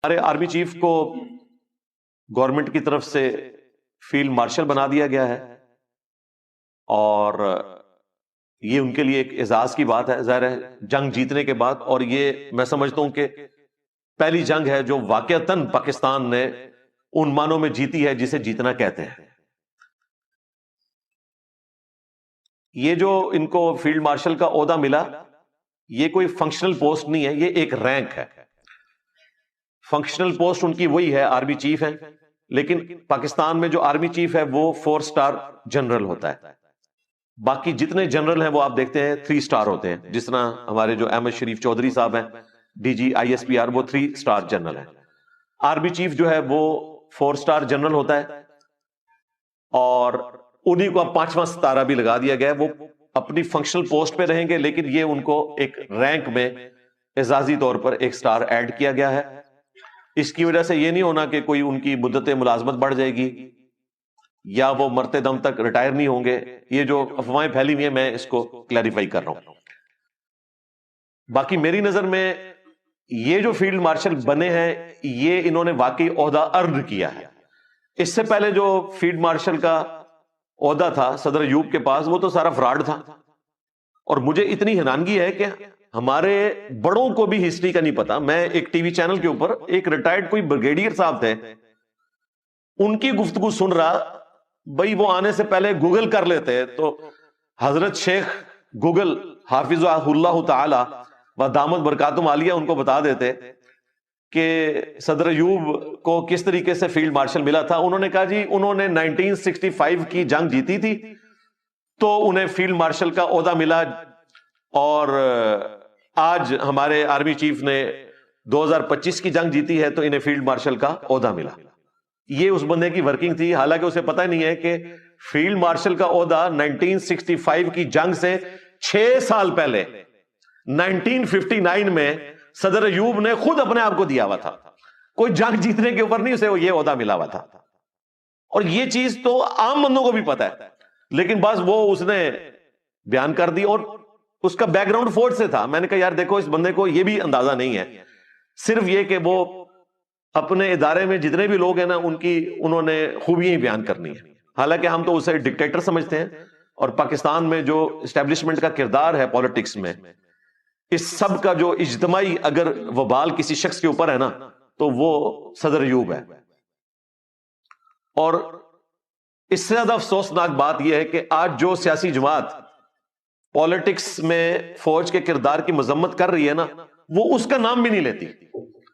ہمارے army chief کو government کی طرف سے فیلڈ مارشل بنا دیا گیا ہے اور یہ ان کے لیے ایک اعزاز کی بات ہے، ظاہر ہے جنگ جیتنے کے بعد، اور یہ میں سمجھتا ہوں کہ پہلی جنگ ہے جو واقعتاً پاکستان نے ان معنوں میں جیتی ہے جسے جیتنا کہتے ہیں۔ یہ جو ان کو فیلڈ مارشل کا عہدہ ملا، یہ کوئی فنکشنل پوسٹ نہیں ہے، یہ ایک رینک ہے۔ فنکشنل پوسٹ ان کی وہی ہے، آرمی چیف ہے، لیکن پاکستان میں جو آرمی چیف ہے وہ 4 سٹار جنرل ہوتا ہے۔ باقی جتنے جنرل ہیں وہ آپ دیکھتے ہیں 3 سٹار ہوتے ہیں، جس طرح ہمارے جو احمد شریف چودھری صاحب ہیں D G I S P R, وہ 3 سٹار جنرل ہیں۔ آرمی چیف جو ہے وہ 4 سٹار جنرل ہوتا ہے، اور انہی کو اب 5واں ستارہ بھی لگا دیا گیا ہے۔ وہ اپنی فنکشنل پوسٹ پہ رہیں گے، لیکن یہ ان کو ایک رینک میں اعزازی طور پر 1 سٹار ایڈ کیا گیا ہے۔ اس کی وجہ سے یہ نہیں ہونا کہ کوئی ان کی مدت ملازمت بڑھ جائے گی یا وہ مرتے دم تک ریٹائر نہیں ہوں گے۔ یہ جو افواہیں پھیلی ہوئی ہیں میں اس کو کلیریفائی کر رہا ہوں۔ باقی میری نظر میں یہ جو فیلڈ مارشل بنے ہیں یہ انہوں نے واقعی عہدہ ارن کیا ہے۔ اس سے پہلے جو فیلڈ مارشل کا عہدہ تھا صدر ایوب کے پاس، وہ تو سارا فراڈ تھا، اور مجھے اتنی حیرانگی ہے کہ ہمارے بڑوں کو بھی ہسٹری کا نہیں پتا۔ میں ایک ٹی وی چینل کے اوپر ایک ریٹائرڈ کوئی بریگیڈیئر صاحب تھے، ان کی گفتگو سن رہا، بھئی وہ آنے سے پہلے گوگل کر لیتے تو حضرت شیخ گوگل حافظ اللہ تعالی و دامت برکاتہم عالیہ ان کو بتا دیتے کہ صدر ایوب کو کس طریقے سے فیلڈ مارشل ملا تھا۔ انہوں نے کہا جی انہوں نے 1965 کی جنگ جیتی تھی تو انہیں فیلڈ مارشل کا عہدہ ملا، اور آج ہمارے آرمی چیف نے 2025 کی جنگ جیتی ہے تو انہیں فیلڈ مارشل کا عہدہ ملا۔ یہ اس بندے کی ورکنگ تھی، حالانکہ اسے پتہ نہیں ہے کہ فیلڈ مارشل کا عہدہ 1965 کی جنگ سے 6 سال پہلے 1959 میں صدر ایوب نے خود اپنے آپ کو دیا ہوا تھا۔ کوئی جنگ جیتنے کے اوپر نہیں اسے یہ عہدہ ملا ہوا تھا، اور یہ چیز تو عام بندوں کو بھی پتا ہے، لیکن بس وہ اس نے بیان کر دی، اور اس کا بیک گراؤنڈ فورس سے تھا۔ میں نے کہا یار دیکھو اس بندے کو یہ بھی اندازہ نہیں ہے، صرف یہ کہ وہ اپنے ادارے میں جتنے بھی لوگ ہیں نا انہوں نے خوبیاں ہی بیان کرنی ہے، حالانکہ ہم تو اسے ڈکٹیٹر سمجھتے ہیں۔ اور پاکستان میں جو اسٹیبلشمنٹ کا کردار ہے پالیٹکس میں، اس سب کا جو اجتماعی اگر وبال کسی شخص کے اوپر ہے نا تو وہ صدر ایوب ہے۔ اور اس سے زیادہ افسوسناک بات یہ ہے کہ آج جو سیاسی جماعت پالیٹکس میں فوج کے کردار کی مذمت کر رہی ہے نا، وہ اس کا نام بھی نہیں لیتی،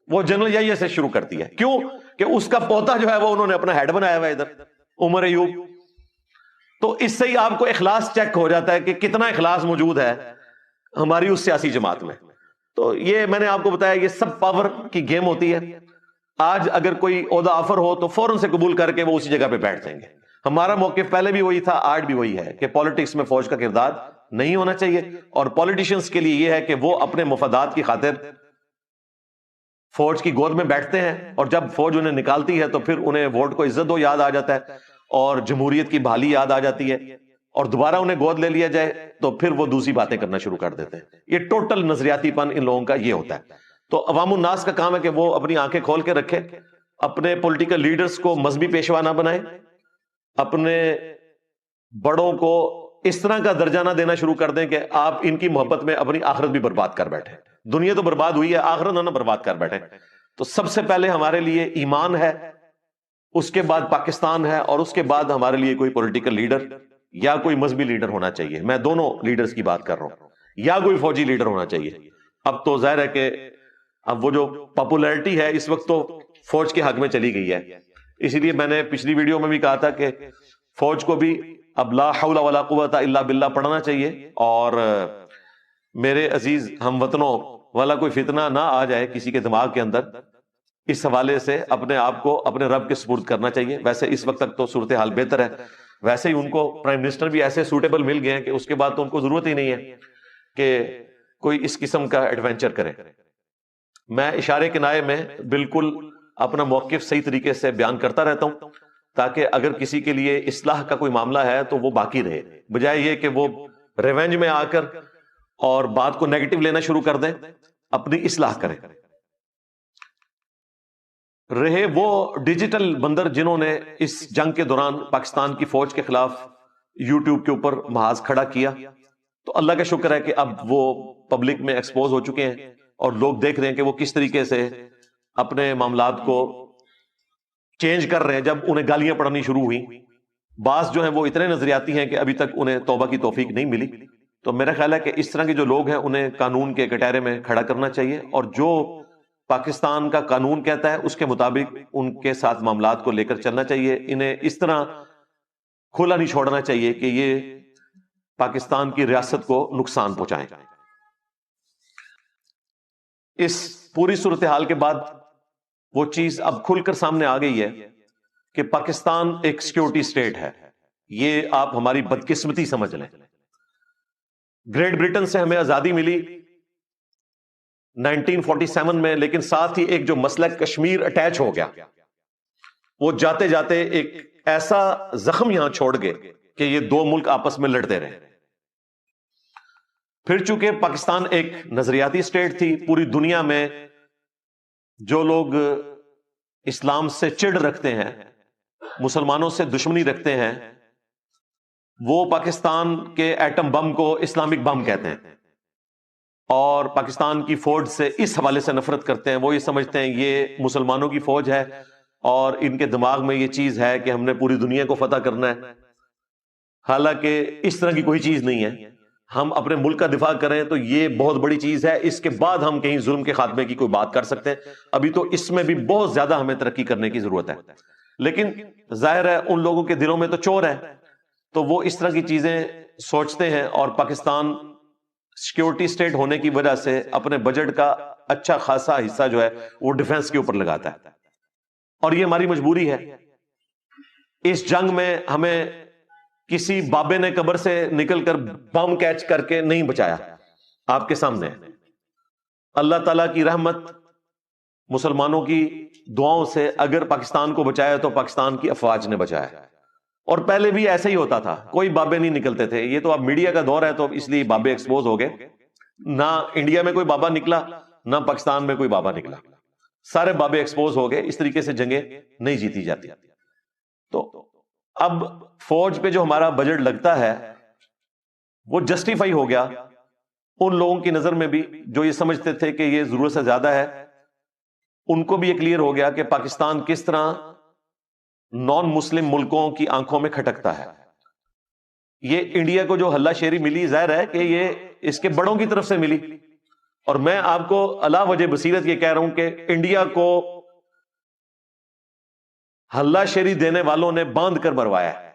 وہ جنرل یحییٰ سے شروع کرتی ہے۔ کیوں کہ اس کا پوتا جو ہے وہ انہوں نے اپنا ہیڈ بنایا ہوا ہے ادھر، عمر ایوب۔ تو اس سے ہی آپ کو اخلاص چیک ہو جاتا ہے کہ کتنا اخلاص موجود ہے ہماری اس سیاسی جماعت میں۔ تو یہ میں نے آپ کو بتایا یہ سب پاور کی گیم ہوتی ہے۔ آج اگر کوئی عہدہ آفر ہو تو فوراً سے قبول کر کے وہ اسی جگہ پہ بیٹھ جائیں گے۔ ہمارا موقف پہلے بھی وہی تھا، آج بھی وہی ہے کہ پالیٹکس میں فوج کا کردار نہیں ہونا چاہیے، اور پالیٹیشنز کے لیے یہ ہے کہ وہ اپنے مفادات کی خاطر فوج کی گود میں بیٹھتے ہیں، اور جب فوج انہیں نکالتی ہے تو پھر انہیں ووٹ کو عزت دو یاد آ جاتا ہے، اور جمہوریت کی بحالی یاد آ جاتی ہے، اور دوبارہ انہیں گود لے لیا جائے تو پھر وہ دوسری باتیں کرنا شروع کر دیتے ہیں۔ یہ ٹوٹل نظریاتی پن ان لوگوں کا یہ ہوتا ہے۔ تو عوام الناس کا کام ہے کہ وہ اپنی آنکھیں کھول کے رکھے، اپنے پولیٹیکل لیڈرز کو مذہبی پیشوا نہ بنائے، اپنے بڑوں کو اس طرح کا درجہ نہ دینا شروع کر دیں کہ آپ ان کی محبت میں اپنی آخرت بھی برباد کر بیٹھے۔ دنیا تو برباد ہوئی ہے، آخرت نہ برباد کر بیٹھے۔ تو سب سے پہلے ہمارے لیے ایمان ہے، اس کے بعد پاکستان ہے، اور اس کے بعد ہمارے لیے کوئی پولیٹیکل لیڈر یا کوئی مذہبی لیڈر ہونا چاہیے۔ میں دونوں لیڈرز کی بات کر رہا ہوں، یا کوئی فوجی لیڈر ہونا چاہیے۔ اب تو ظاہر ہے کہ اب وہ جو پاپولیرٹی ہے اس وقت تو فوج کے حق میں چلی گئی ہے، اسی لیے میں نے پچھلی ویڈیو میں بھی کہا تھا کہ فوج کو بھی اب لا حول ولا قوت الا باللہ پڑھنا چاہیے، اور میرے عزیز ہم وطنوں والا کوئی فتنہ نہ آ جائے کسی کے دماغ کے اندر، اس حوالے سے اپنے آپ کو اپنے رب کے سپرد کرنا چاہیے۔ ویسے اس وقت تک تو صورتحال بہتر ہے، ویسے ہی ان کو پرائم منسٹر بھی ایسے سوٹیبل مل گئے ہیں کہ اس کے بعد تو ان کو ضرورت ہی نہیں ہے کہ کوئی اس قسم کا ایڈونچر کرے۔ میں اشارے کنائے میں بالکل اپنا موقف صحیح طریقے سے بیان کرتا رہتا ہوں، تاکہ اگر کسی کے لیے اصلاح کا کوئی معاملہ ہے تو وہ باقی رہے، بجائے یہ کہ وہ ریونج میں آ کر اور بات کو نیگیٹو لینا شروع کر دیں۔ اپنی اصلاح کریں۔ رہے وہ ڈیجیٹل بندر جنہوں نے اس جنگ کے دوران پاکستان کی فوج کے خلاف یوٹیوب کے اوپر محاذ کھڑا کیا، تو اللہ کا شکر ہے کہ اب وہ پبلک میں ایکسپوز ہو چکے ہیں اور لوگ دیکھ رہے ہیں کہ وہ کس طریقے سے اپنے معاملات کو چینج کر رہے ہیں۔ جب انہیں گالیاں پڑھنی شروع ہوئی، بعض جو ہیں وہ اتنے نظریاتی ہیں کہ ابھی تک انہیں توبہ کی توفیق نہیں ملی، تو میرا خیال ہے کہ اس طرح کے جو لوگ ہیں انہیں قانون کے کٹہرے میں کھڑا کرنا چاہیے، اور جو پاکستان کا قانون کہتا ہے اس کے مطابق ان کے ساتھ معاملات کو لے کر چلنا چاہیے۔ انہیں اس طرح کھلا نہیں چھوڑنا چاہیے کہ یہ پاکستان کی ریاست کو نقصان پہنچائیں۔ اس پوری صورتحال کے بعد وہ چیز اب کھل کر سامنے آ گئی ہے کہ پاکستان ایک سیکورٹی سٹیٹ ہے۔ یہ آپ ہماری بدقسمتی سمجھ لیں۔ گریٹ برٹن سے ہمیں آزادی ملی 1947 میں، لیکن ساتھ ہی ایک جو مسئلہ کشمیر اٹیچ ہو گیا، وہ جاتے جاتے ایک ایسا زخم یہاں چھوڑ گئے کہ یہ دو ملک آپس میں لڑتے رہے۔ پھر چونکہ پاکستان ایک نظریاتی سٹیٹ تھی، پوری دنیا میں جو لوگ اسلام سے چڑ رکھتے ہیں، مسلمانوں سے دشمنی رکھتے ہیں، وہ پاکستان کے ایٹم بم کو اسلامک بم کہتے ہیں، اور پاکستان کی فوج سے اس حوالے سے نفرت کرتے ہیں۔ وہ یہ سمجھتے ہیں یہ مسلمانوں کی فوج ہے، اور ان کے دماغ میں یہ چیز ہے کہ ہم نے پوری دنیا کو فتح کرنا ہے، حالانکہ اس طرح کی کوئی چیز نہیں ہے۔ ہم اپنے ملک کا دفاع کریں تو یہ بہت بڑی چیز ہے، اس کے بعد ہم کہیں ظلم کے خاتمے کی کوئی بات کر سکتے ہیں۔ ابھی تو اس میں بھی بہت زیادہ ہمیں ترقی کرنے کی ضرورت ہے، لیکن ظاہر ہے ان لوگوں کے دلوں میں تو چور ہے، تو وہ اس طرح کی چیزیں سوچتے ہیں، اور پاکستان سیکیورٹی سٹیٹ ہونے کی وجہ سے اپنے بجٹ کا اچھا خاصا حصہ جو ہے وہ ڈیفنس کے اوپر لگاتا ہے، اور یہ ہماری مجبوری ہے۔ اس جنگ میں ہمیں کسی بابے نے قبر سے نکل کر بم کیچ کر کے نہیں بچایا، آپ کے سامنے اللہ تعالیٰ کی رحمت مسلمانوں کی دعاؤں سے اگر پاکستان کو بچایا تو پاکستان کی افواج نے بچایا، اور پہلے بھی ایسا ہی ہوتا تھا، کوئی بابے نہیں نکلتے تھے۔ یہ تو اب میڈیا کا دور ہے تو اس لیے بابے ایکسپوز ہو گئے، نہ انڈیا میں کوئی بابا نکلا نہ پاکستان میں کوئی بابا نکلا، سارے بابے ایکسپوز ہو گئے۔ اس طریقے سے جنگیں نہیں جیتی جاتی۔ تو اب فوج پہ جو ہمارا بجٹ لگتا ہے وہ جسٹیفائی ہو گیا ان لوگوں کی نظر میں بھی جو یہ سمجھتے تھے کہ یہ ضرورت سے زیادہ ہے۔ ان کو بھی یہ کلیئر ہو گیا کہ پاکستان کس طرح نان مسلم ملکوں کی آنکھوں میں کھٹکتا ہے۔ یہ انڈیا کو جو ہلہ شیری ملی، ظاہر ہے کہ یہ اس کے بڑوں کی طرف سے ملی، اور میں آپ کو علا وجہ بصیرت یہ کہہ رہا ہوں کہ انڈیا کو ہلہ شیری دینے والوں نے باندھ کر مروایا ہے،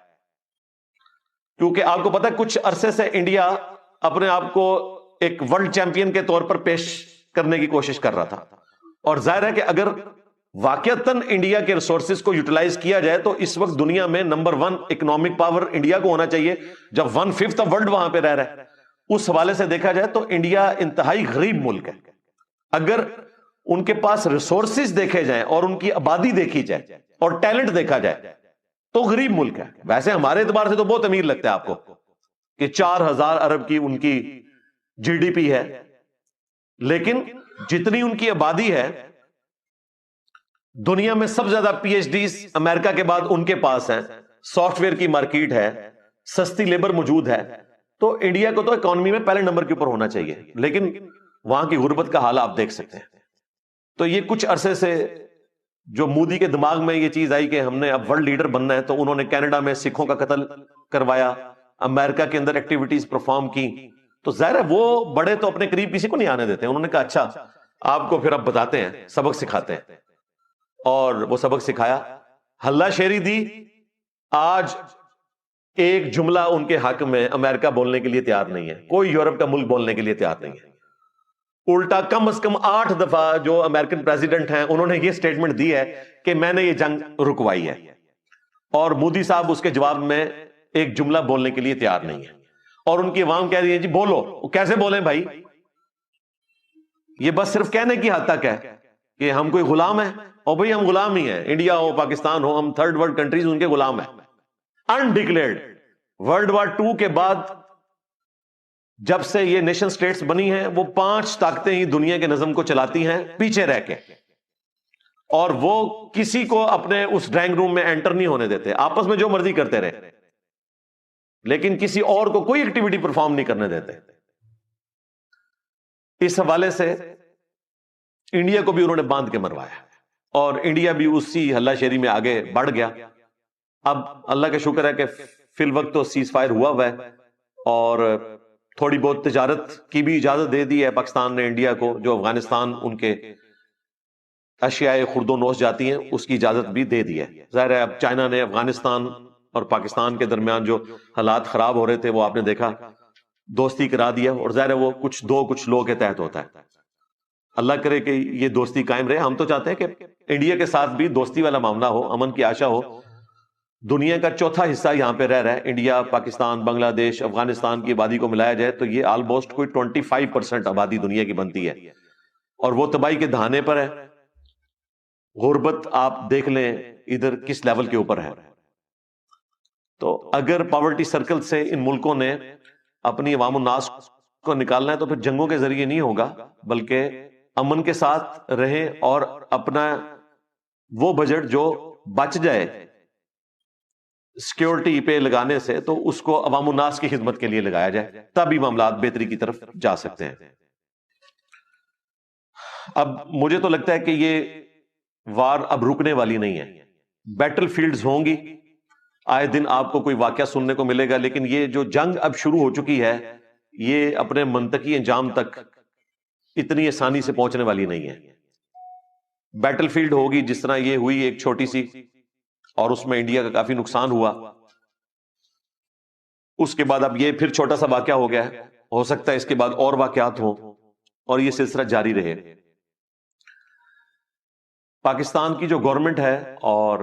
کیونکہ آپ کو پتا ہے کچھ عرصے سے انڈیا اپنے آپ کو ایک ورلڈ چیمپئن کے طور پر پیش کرنے کی کوشش کر رہا تھا، اور ظاہر ہے کہ اگر واقعتاً انڈیا کے ریسورسز کو یوٹیلائز کیا جائے تو اس وقت دنیا میں نمبر 1 اکنامک پاور انڈیا کو ہونا چاہیے، جب 1/5 ورلڈ وہاں پہ رہ رہا ہے۔ اس حوالے سے دیکھا جائے تو انڈیا انتہائی غریب ملک ہے۔ اگر ان کے پاس ریسورسز دیکھے جائیں اور ان کی آبادی دیکھی جائے اور ٹیلنٹ دیکھا جائے تو غریب ملک ہے۔ ویسے ہمارے اعتبار سے تو بہت امیر لگتا ہے آپ کو کہ 4000 ارب کی ان کی جی ڈی پی ہے، لیکن جتنی ان کی آبادی ہے، دنیا میں سب سے زیادہ پی ایچ ڈیز امریکہ کے بعد ان کے پاس ہیں، سافٹ ویئر کی مارکیٹ ہے، سستی لیبر موجود ہے، تو انڈیا کو تو اکانومی میں پہلے نمبر کے اوپر ہونا چاہیے، لیکن وہاں کی غربت کا حال آپ دیکھ سکتے ہیں۔ تو یہ کچھ عرصے سے جو مودی کے دماغ میں یہ چیز آئی کہ ہم نے اب ورلڈ لیڈر بننا ہے، تو انہوں نے کینیڈا میں سکھوں کا قتل کروایا، امریکہ کے اندر ایکٹیویٹیز پرفارم کی، تو ظاہر ہے وہ بڑے تو اپنے قریب کسی کو نہیں آنے دیتے۔ انہوں نے کہا اچھا آپ کو پھر اب بتاتے ہیں، سبق سکھاتے ہیں، اور وہ سبق سکھایا، ہلہ شیری دی۔ آج ایک جملہ ان کے حق میں امریکہ بولنے کے لیے تیار نہیں ہے، کوئی یورپ کا ملک بولنے کے لیے تیار نہیں ہے۔ الٹا کم از کم 8 دفعہ جو امریکن پریزیڈنٹ ہیں انہوں نے یہ سٹیٹمنٹ دی ہے کہ میں نے یہ جنگ رکوائی ہے، اور مودی صاحب اس کے جواب میں ایک جملہ بولنے کے لیے تیار نہیں ہے، اور ان کی عوام کہہ رہی ہے جی بولو۔ کیسے بولیں بھائی؟ یہ بس صرف کہنے کی حد تک ہے کہ ہم کوئی غلام ہیں، اور بھائی ہم غلام ہی ہیں، انڈیا ہو پاکستان ہو، ہم تھرڈ ورلڈ کنٹریز ان کے غلام ہیں، انڈکلیئرڈ۔ ورلڈ وار 2 کے بعد جب سے یہ نیشن سٹیٹس بنی ہیں، وہ 5 طاقتیں ہی دنیا کے نظم کو چلاتی ہیں پیچھے رہ کے۔ اور وہ کسی کو اپنے اس ڈرائنگ روم میں انٹر نہیں ہونے دیتے، آپس میں جو مرضی کرتے رہے، لیکن کسی اور کو کوئی ایکٹیویٹی پرفارم نہیں کرنے دیتے۔ اس حوالے سے انڈیا کو بھی انہوں نے باندھ کے مروایا، اور انڈیا بھی اسی ہلہ شیری میں آگے بڑھ گیا۔ اب اللہ کا شکر ہے کہ فی الوقت تو سیز فائر ہوا ہے، اور تھوڑی بہت تجارت کی بھی اجازت دے دی ہے پاکستان نے انڈیا کو، جو افغانستان ان کے اشیاء خرد و نوش جاتی ہیں اس کی اجازت بھی دے دی ہے۔ ظاہر ہے اب چائنا نے افغانستان اور پاکستان کے درمیان جو حالات خراب ہو رہے تھے وہ آپ نے دیکھا، دوستی کرا دیا، اور ظاہر ہے وہ کچھ لو کے تحت ہوتا ہے۔ اللہ کرے کہ یہ دوستی قائم رہے۔ ہم تو چاہتے ہیں کہ انڈیا کے ساتھ بھی دوستی والا معاملہ ہو، امن کی آشا ہو۔ دنیا کا چوتھا حصہ یہاں پہ رہ رہا ہے، انڈیا، پاکستان، بنگلہ دیش، افغانستان کی آبادی کو ملایا جائے تو یہ آلموسٹ کوئی 25% آبادی دنیا کی بنتی ہے، اور وہ تباہی کے دہانے پر ہے۔ غربت آپ دیکھ لیں ادھر کس لیول کے اوپر ہے۔ تو اگر پاورٹی سرکل سے ان ملکوں نے اپنی عوام الناس کو نکالنا ہے تو پھر جنگوں کے ذریعے نہیں ہوگا، بلکہ امن کے ساتھ رہیں اور اپنا وہ بجٹ جو بچ جائے سیکیورٹی پہ لگانے سے تو اس کو عوام الناس کی خدمت کے لیے لگایا جائے، تب ہی معاملات بہتری کی طرف جا سکتے ہیں۔ اب مجھے تو لگتا ہے کہ یہ وار اب رکنے والی نہیں ہے، بیٹل فیلڈز ہوں گی، آئے دن آپ کو کوئی واقعہ سننے کو ملے گا، لیکن یہ جو جنگ اب شروع ہو چکی ہے یہ اپنے منطقی انجام تک اتنی آسانی سے پہنچنے والی نہیں ہے۔ بیٹل فیلڈ ہوگی، جس طرح یہ ہوئی ایک چھوٹی سی، اور اس میں انڈیا کا کافی نقصان ہوا۔ اس کے بعد اب یہ پھر چھوٹا سا واقعہ ہو گیا ہے، ہو سکتا ہے اس کے بعد اور واقعات ہوں اور یہ سلسلہ جاری رہے۔ پاکستان کی جو گورنمنٹ ہے اور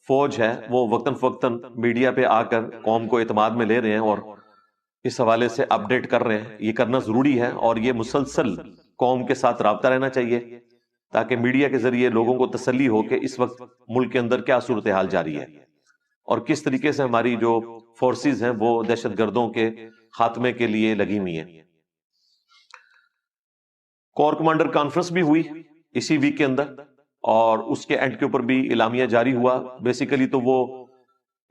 فوج ہے وہ وقتاً فوقتاً میڈیا پہ آ کر قوم کو اعتماد میں لے رہے ہیں اور اس حوالے سے اپڈیٹ کر رہے ہیں۔ یہ کرنا ضروری ہے، اور یہ مسلسل قوم کے ساتھ رابطہ رہنا چاہیے تاکہ میڈیا کے ذریعے لوگوں کو تسلی ہو کہ اس وقت ملک کے اندر کیا صورتحال جاری ہے اور کس طریقے سے ہماری جو فورسز ہیں وہ دہشت گردوں کے خاتمے کے لیے لگی ہوئی ہیں۔ کور کمانڈر کانفرنس بھی ہوئی اسی ویک کے اندر، اور اس کے اینڈ کے اوپر بھی اعلامیہ جاری ہوا۔ بیسیکلی تو وہ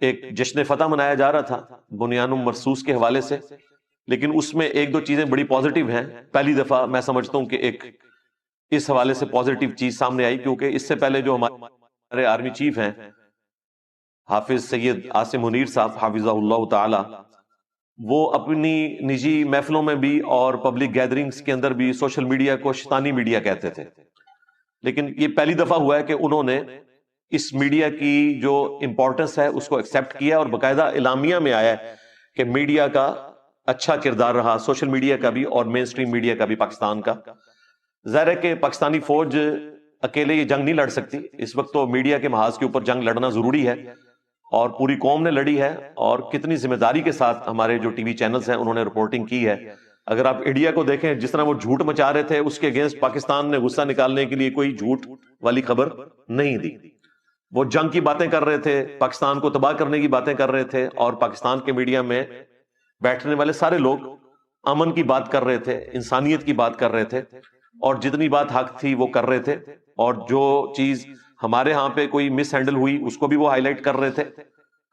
ایک جشن فتح منایا جا رہا تھا بنیان مرصوص کے حوالے سے، لیکن اس میں ایک دو چیزیں بڑی پازیٹیو ہیں۔ پہلی دفعہ میں سمجھتا ہوں کہ ایک اس حوالے سے پازیٹیو چیز سامنے آئی، کیونکہ اس سے پہلے جو ہمارے آرمی چیف ہیں حافظ سید عاصم منیر صاحب حافظہ اللہ تعالی، وہ اپنی نجی محفلوں میں بھی اور پبلک گیدرنگز کے اندر بھی سوشل میڈیا کو شیطانی میڈیا کہتے تھے، لیکن یہ پہلی دفعہ ہوا ہے کہ انہوں نے اس میڈیا کی جو امپورٹنس ہے اس کو ایکسپٹ کیا، اور باقاعدہ اعلامیہ میں آیا ہے کہ میڈیا کا اچھا کردار رہا، سوشل میڈیا کا بھی اور مین سٹریم میڈیا کا بھی پاکستان کا۔ ظاہر ہے کہ پاکستانی فوج اکیلے یہ جنگ نہیں لڑ سکتی، اس وقت تو میڈیا کے محاذ کے اوپر جنگ لڑنا ضروری ہے، اور پوری قوم نے لڑی ہے، اور کتنی ذمہ داری کے ساتھ ہمارے جو ٹی وی چینلز ہیں انہوں نے رپورٹنگ کی ہے۔ اگر آپ انڈیا کو دیکھیں جس طرح وہ جھوٹ مچا رہے تھے، اس کے اگینسٹ پاکستان نے غصہ نکالنے کے لیے کوئی جھوٹ والی خبر نہیں دی۔ وہ جنگ کی باتیں کر رہے تھے، پاکستان کو تباہ کرنے کی باتیں کر رہے تھے، اور پاکستان کے میڈیا میں بیٹھنے والے سارے لوگ امن کی بات کر رہے تھے، انسانیت کی بات کر رہے تھے، اور جتنی بات حق تھی وہ کر رہے تھے، اور جو چیز ہمارے ہاں پہ کوئی مس ہینڈل ہوئی اس کو بھی وہ ہائی لائٹ کر رہے تھے۔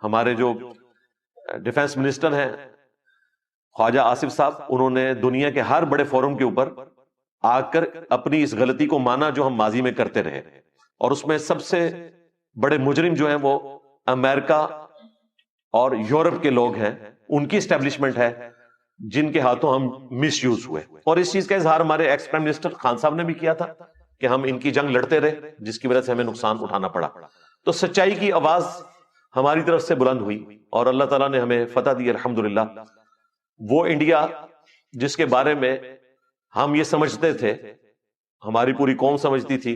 ہمارے جو ڈیفنس منسٹر ہیں خواجہ آصف صاحب، انہوں نے دنیا کے ہر بڑے فورم کے اوپر آ کر اپنی اس غلطی کو مانا جو ہم ماضی میں کرتے رہے، اور اس میں سب سے بڑے مجرم جو ہیں وہ امریکہ اور یورپ کے لوگ ہیں، ان کی اسٹیبلشمنٹ ہے جن کے ہاتھوں ہم مس یوز ہوئے، اور اس چیز کا اظہار ہمارے ایکس پرائم منسٹر خان صاحب نے بھی کیا تھا کہ ہم ان کی جنگ لڑتے رہے جس کی وجہ سے ہمیں نقصان اٹھانا پڑا۔ تو سچائی کی آواز ہماری طرف سے بلند ہوئی اور اللہ تعالیٰ نے ہمیں فتح دی الحمدللہ۔ وہ انڈیا جس کے بارے میں ہم یہ سمجھتے تھے، ہماری پوری قوم سمجھتی تھی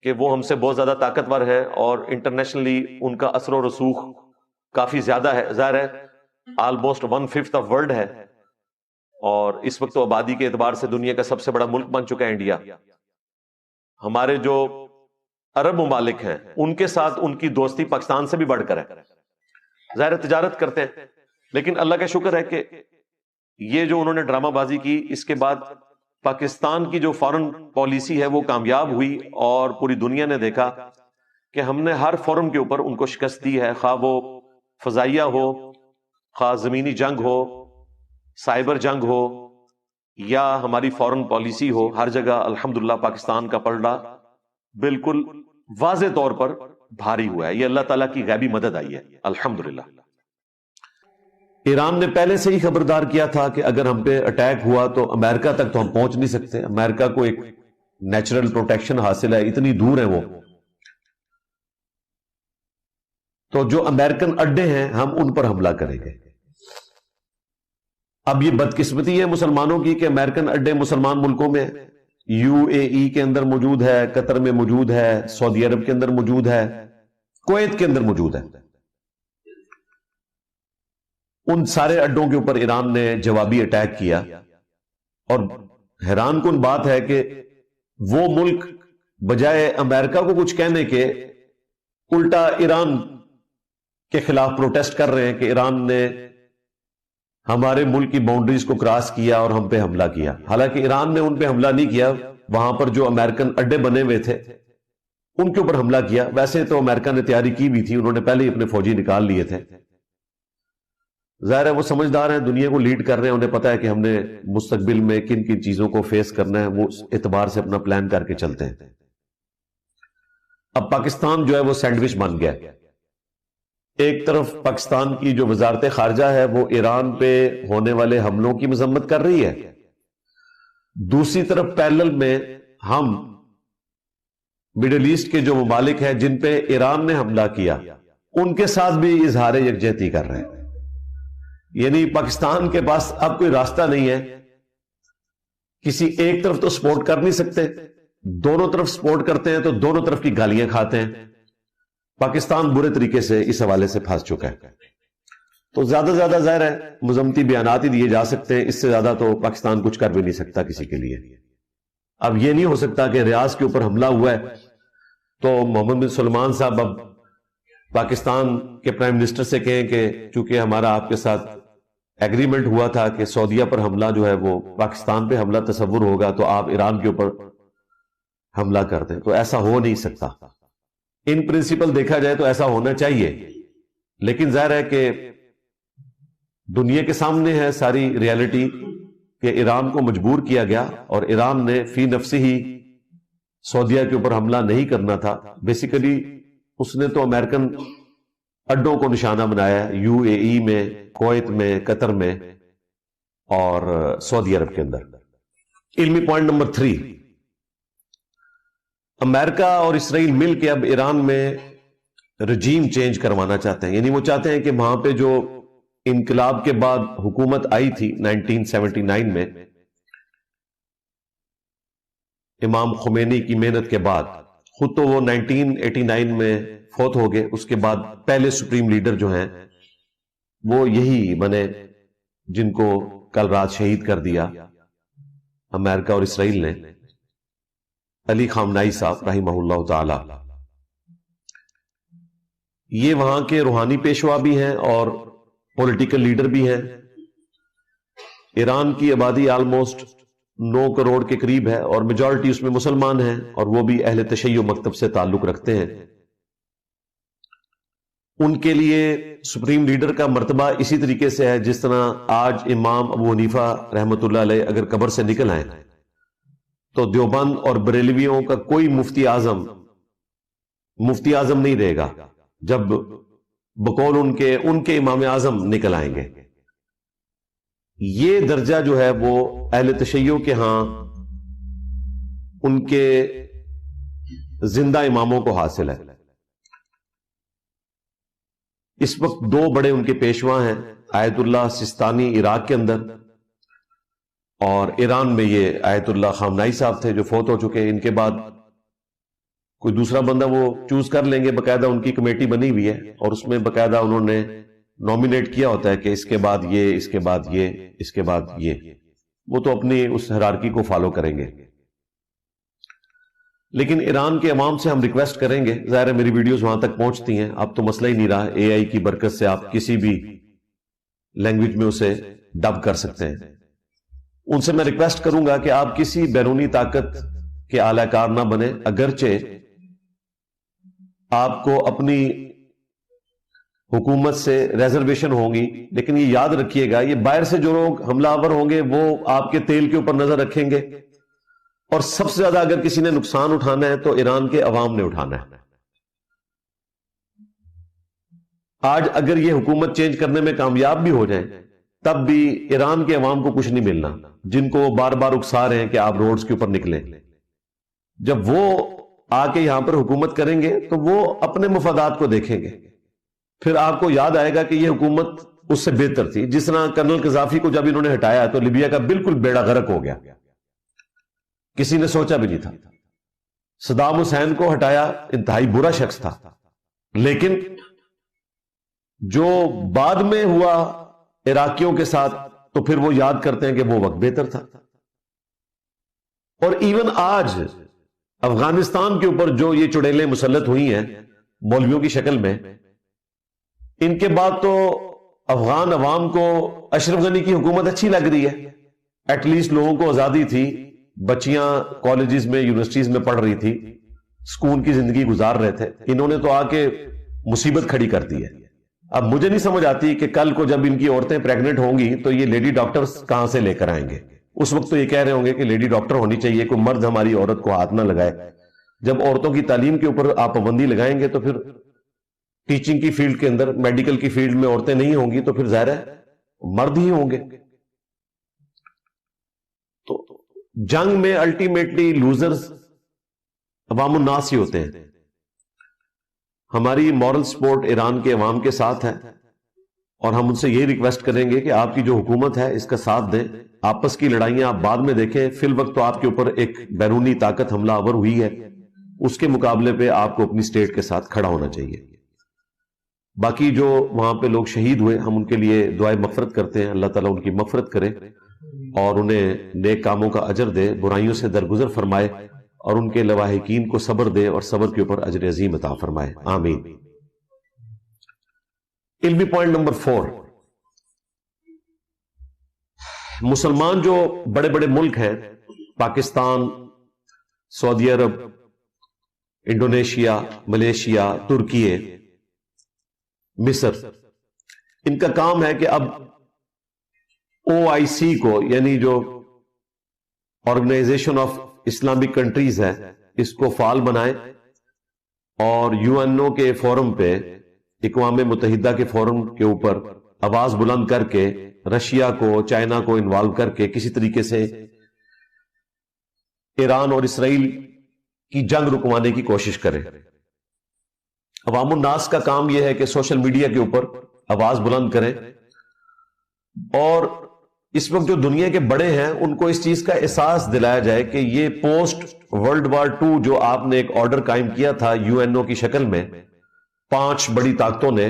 کہ وہ ہم سے بہت زیادہ طاقتور ہے اور انٹرنیشنلی ان کا اثر و رسوخ کافی زیادہ ہے، ظاہر ہے آلموسٹ 1/5 آف ورلڈ ہے، اور اس وقت تو آبادی کے اعتبار سے دنیا کا سب سے بڑا ملک بن چکا ہے انڈیا۔ ہمارے جو عرب ممالک ہیں ان کے ساتھ ان کی دوستی پاکستان سے بھی بڑھ کر ہے، ظاہر تجارت کرتے ہیں، لیکن اللہ کا شکر ہے کہ یہ جو انہوں نے ڈرامہ بازی کی، اس کے بعد پاکستان کی جو فارن پالیسی ہے وہ کامیاب ہوئی اور پوری دنیا نے دیکھا کہ ہم نے ہر فورم کے اوپر ان کو شکست دی ہے، خواہ وہ فضائیہ ہو، خواہ زمینی جنگ ہو، سائبر جنگ ہو، یا ہماری فورن پالیسی ہو، ہر جگہ الحمدللہ پاکستان کا پلڑا بالکل واضح طور پر بھاری ہوا ہے۔ یہ اللہ تعالیٰ کی غیبی مدد آئی ہے الحمدللہ۔ ایران نے پہلے سے ہی خبردار کیا تھا کہ اگر ہم پہ اٹیک ہوا تو امریکہ تک تو ہم پہنچ نہیں سکتے، امریکہ کو ایک نیچرل پروٹیکشن حاصل ہے، اتنی دور ہے وہ، تو جو امریکن اڈے ہیں ہم ان پر حملہ کریں گے۔ اب یہ بدقسمتی ہے مسلمانوں کی کہ امریکن اڈے مسلمان ملکوں میں یو اے ای کے اندر موجود ہے، قطر میں موجود ہے، سعودی عرب کے اندر موجود ہے، کویت کے اندر موجود ہے۔ ان سارے اڈوں کے اوپر ایران نے جوابی اٹیک کیا، اور حیران کن بات ہے کہ وہ ملک بجائے امریکہ کو کچھ کہنے کے الٹا ایران کے خلاف پروٹیسٹ کر رہے ہیں کہ ایران نے ہمارے ملک کی باؤنڈریز کو کراس کیا اور ہم پہ حملہ کیا۔ حالانکہ ایران نے ان پہ حملہ نہیں کیا، وہاں پر جو امریکن اڈے بنے ہوئے تھے ان کے اوپر حملہ کیا۔ ویسے تو امریکہ نے تیاری کی بھی تھی، انہوں نے پہلے ہی اپنے فوجی نکال لیے تھے۔ ظاہر ہے وہ سمجھدار ہیں، دنیا کو لیڈ کر رہے ہیں، انہیں پتا ہے کہ ہم نے مستقبل میں کن کن چیزوں کو فیس کرنا ہے، وہ اس اعتبار سے اپنا پلان کر کے چلتے ہیں۔ اب پاکستان جو ہے وہ سینڈوچ بن گیا۔ ایک طرف پاکستان کی جو وزارت خارجہ ہے وہ ایران پہ ہونے والے حملوں کی مذمت کر رہی ہے، دوسری طرف پیرلل میں ہم مڈل ایسٹ کے جو ممالک ہیں جن پہ ایران نے حملہ کیا ان کے ساتھ بھی اظہار یکجہتی کر رہے ہیں۔ یعنی پاکستان کے پاس اب کوئی راستہ نہیں ہے، کسی ایک طرف تو سپورٹ کر نہیں سکتے، دونوں طرف سپورٹ کرتے ہیں تو دونوں طرف کی گالیاں کھاتے ہیں۔ پاکستان برے طریقے سے اس حوالے سے پھنس چکا ہے، تو زیادہ سے زیادہ ظاہر ہے مذمتی بیانات ہی دیے جا سکتے ہیں، اس سے زیادہ تو پاکستان کچھ کر بھی نہیں سکتا کسی کے لیے۔ اب یہ نہیں ہو سکتا کہ ریاض کے اوپر حملہ ہوا ہے تو محمد بن سلمان صاحب اب پاکستان کے پرائم منسٹر سے کہیں کہ چونکہ ہمارا آپ کے ساتھ ایگریمنٹ ہوا تھا کہ سعودیہ پر حملہ جو ہے وہ پاکستان پہ حملہ تصور ہوگا تو آپ ایران کے اوپر حملہ کر دیں، تو ایسا ہو نہیں سکتا۔ ان پرنسپل دیکھا جائے تو ایسا ہونا چاہیے، لیکن ظاہر ہے کہ دنیا کے سامنے ہے ساری ریالٹی کہ ایران کو مجبور کیا گیا، اور ایران نے فی نفسی ہی سعودیہ کے اوپر حملہ نہیں کرنا تھا۔ بیسیکلی اس نے تو امریکن اڈوں کو نشانہ بنایا ہے، یو اے ای میں، کویت میں، قطر میں اور سعودی عرب کے اندر۔ علمی پوائنٹ نمبر 3، امریکہ اور اسرائیل مل کے اب ایران میں رجیم چینج کروانا چاہتے ہیں، یعنی وہ چاہتے ہیں کہ وہاں پہ جو انقلاب کے بعد حکومت آئی تھی 1979 میں امام خمینی کی محنت کے بعد، خود تو وہ 1989 میں فوت ہو گئے، اس کے بعد پہلے سپریم لیڈر جو ہیں وہ یہی بنے جن کو کل رات شہید کر دیا امریکہ اور اسرائیل نے، علی خامنائی صاحب رحمہ اللہ تعالی۔ یہ وہاں کے روحانی پیشوا بھی ہیں اور پولیٹیکل لیڈر بھی ہیں۔ ایران کی آبادی آلموسٹ 9 کروڑ کے قریب ہے اور میجورٹی اس میں مسلمان ہیں، اور وہ بھی اہل تشیع مکتب سے تعلق رکھتے ہیں۔ ان کے لیے سپریم لیڈر کا مرتبہ اسی طریقے سے ہے جس طرح آج امام ابو حنیفہ رحمۃ اللہ علیہ اگر قبر سے نکل آئیں تو دیوبند اور بریلویوں کا کوئی مفتی اعظم نہیں رہے گا جب بقول ان کے امام اعظم نکل آئیں گے۔ یہ درجہ جو ہے وہ اہل تشیع کے ہاں ان کے زندہ اماموں کو حاصل ہے۔ اس وقت 2 بڑے ان کے پیشوا ہیں، آیت اللہ سستانی عراق کے اندر، اور ایران میں یہ آیت اللہ خامنائی صاحب تھے جو فوت ہو چکے۔ ان کے بعد کوئی دوسرا بندہ وہ چوز کر لیں گے، باقاعدہ ان کی کمیٹی بنی ہوئی ہے اور اس میں باقاعدہ انہوں نے نومینیٹ کیا ہوتا ہے کہ اس کے بعد یہ، اس کے بعد یہ، اس کے بعد یہ، وہ تو اپنی اس ہیرارکی کو فالو کریں گے۔ لیکن ایران کے عوام سے ہم ریکویسٹ کریں گے، ظاہر ہے میری ویڈیوز وہاں تک پہنچتی ہیں، اب تو مسئلہ ہی نہیں رہا، اے آئی کی برکت سے آپ کسی بھی لینگویج میں اسے ڈب کر سکتے ہیں۔ ان سے میں ریکویسٹ کروں گا کہ آپ کسی بیرونی طاقت کے اعلی کار نہ بنے، اگرچہ آپ کو اپنی حکومت سے ریزرویشن ہوں گی، لیکن یہ یاد رکھیے گا، یہ باہر سے جو لوگ حملہ آور ہوں گے وہ آپ کے تیل کے اوپر نظر رکھیں گے، اور سب سے زیادہ اگر کسی نے نقصان اٹھانا ہے تو ایران کے عوام نے اٹھانا ہے۔ آج اگر یہ حکومت چینج کرنے میں کامیاب بھی ہو جائیں تب بھی ایران کے عوام کو کچھ نہیں ملنا، جن کو وہ بار بار اکسا رہے ہیں کہ آپ روڈز کے اوپر نکلیں۔ جب وہ آ کے یہاں پر حکومت کریں گے تو وہ اپنے مفادات کو دیکھیں گے، پھر آپ کو یاد آئے گا کہ یہ حکومت اس سے بہتر تھی۔ جس طرح کرنل قذافی کو جب انہوں نے ہٹایا تو لیبیا کا بالکل بیڑا غرق ہو گیا، کسی نے سوچا بھی نہیں تھا۔ صدام حسین کو ہٹایا، انتہائی برا شخص تھا، لیکن جو بعد میں ہوا عراقیوں کے ساتھ تو پھر وہ یاد کرتے ہیں کہ وہ وقت بہتر تھا۔ اور ایون آج افغانستان کے اوپر جو یہ چڑیلیں مسلط ہوئی ہیں مولویوں کی شکل میں، ان کے بعد تو افغان عوام کو اشرف غنی کی حکومت اچھی لگ رہی ہے، ایٹ لیسٹ لوگوں کو آزادی تھی، بچیاں کالجز میں یونیورسٹیز میں پڑھ رہی تھی، سکون کی زندگی گزار رہے تھے۔ انہوں نے تو آ کے مصیبت کھڑی کر دی ہے۔ اب مجھے نہیں سمجھ آتی کہ کل کو جب ان کی عورتیں پریگننٹ ہوں گی تو یہ لیڈی ڈاکٹرز کہاں سے لے کر آئیں گے؟ اس وقت تو یہ کہہ رہے ہوں گے کہ لیڈی ڈاکٹر ہونی چاہیے، کوئی مرد ہماری عورت کو ہاتھ نہ لگائے۔ جب عورتوں کی تعلیم کے اوپر آپ پابندی لگائیں گے تو پھر ٹیچنگ کی فیلڈ کے اندر، میڈیکل کی فیلڈ میں عورتیں نہیں ہوں گی تو پھر ظاہر ہے مرد ہی ہوں گے۔ تو جنگ میں الٹیمیٹلی لوزرز عوام الناس ہی ہوتے ہیں۔ ہماری مورل سپورٹ ایران کے عوام کے ساتھ ہے، اور ہم ان سے یہی ریکویسٹ کریں گے کہ آپ کی جو حکومت ہے اس کا ساتھ دیں۔ آپس کی لڑائیاں آپ بعد میں دیکھیں، فی الوقت تو آپ کے اوپر ایک بیرونی طاقت حملہ آور ہوئی ہے، اس کے مقابلے پہ آپ کو اپنی سٹیٹ کے ساتھ کھڑا ہونا چاہیے۔ باقی جو وہاں پہ لوگ شہید ہوئے ہم ان کے لیے دعائے مغفرت کرتے ہیں، اللہ تعالیٰ ان کی مغفرت کرے اور انہیں نیک کاموں کا اجر دے، برائیوں سے درگزر فرمائے، اور ان کے لواحقین کو صبر دے اور صبر کے اوپر اجر عظیم عطا فرمائے، آمین۔ علمی پوائنٹ نمبر 4، مسلمان جو بڑے بڑے ملک ہیں، پاکستان، سعودی عرب، انڈونیشیا، ملیشیا، ترکی، مصر، ان کا کام ہے کہ اب OIC کو، یعنی جو آرگنائزیشن آف اسلامک کنٹریز ہے، اس کو فعال بنائیں اور UNO کے فورم پہ، اقوام متحدہ کے فورم کے اوپر آواز بلند کر کے رشیا کو، چائنا کو انوالو کر کے کسی طریقے سے ایران اور اسرائیل کی جنگ رکوانے کی کوشش کریں۔ عوام الناس کا کام یہ ہے کہ سوشل میڈیا کے اوپر آواز بلند کریں، اور اس وقت جو دنیا کے بڑے ہیں ان کو اس چیز کا احساس دلایا جائے کہ یہ پوسٹ ورلڈ وار 2 جو آپ نے ایک آرڈر قائم کیا تھا UNO کی شکل میں، 5 بڑی طاقتوں نے،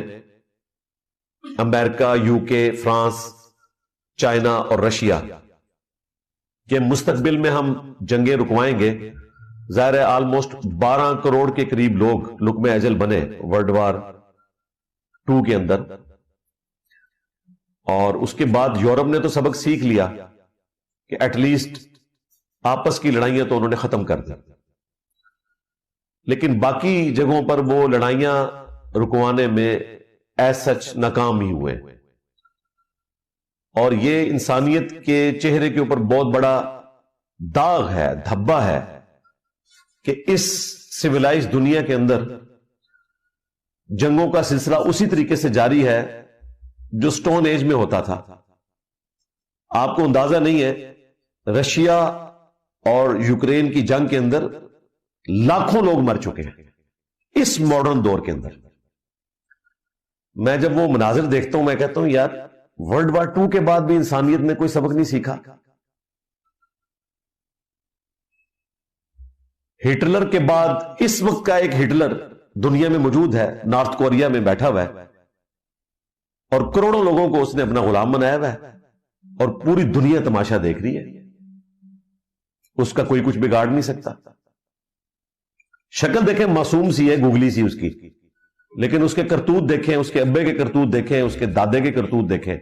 امریکہ، UK، فرانس، چائنا اور رشیا، کہ مستقبل میں ہم جنگیں رکوائیں گے۔ ظاہر ہے آلموسٹ 12 کروڑ کے قریب لوگ لقمہ اجل بنے ورلڈ وار 2 کے اندر، اور اس کے بعد یورپ نے تو سبق سیکھ لیا کہ ایٹ لیسٹ آپس کی لڑائیاں تو انہوں نے ختم کر دی، لیکن باقی جگہوں پر وہ لڑائیاں رکوانے میں ایز سچ ناکام ہی ہوئے، اور یہ انسانیت کے چہرے کے اوپر بہت بڑا داغ ہے، دھبا ہے کہ اس سویلائز دنیا کے اندر جنگوں کا سلسلہ اسی طریقے سے جاری ہے جو سٹون ایج میں ہوتا تھا۔ آپ کو اندازہ نہیں ہے، رشیا اور یوکرین کی جنگ کے اندر لاکھوں لوگ مر چکے ہیں اس ماڈرن دور کے اندر۔ میں جب وہ مناظر دیکھتا ہوں میں کہتا ہوں یار، ورلڈ وار 2 کے بعد بھی انسانیت نے کوئی سبق نہیں سیکھا۔ ہٹلر کے بعد اس وقت کا ایک ہٹلر دنیا میں موجود ہے، نارتھ کوریا میں بیٹھا ہوا ہے، اور کروڑوں لوگوں کو اس نے اپنا غلام بنایا ہوا ہے، اور پوری دنیا تماشا دیکھ رہی ہے، اس کا کوئی کچھ بگاڑ نہیں سکتا۔ شکل دیکھیں معصوم سی ہے، گوگلی سی اس کی، لیکن اس کے کرتوت دیکھیں، اس کے ابے کے کرتوت دیکھیں، اس کے دادے کے کرتوت دیکھیں۔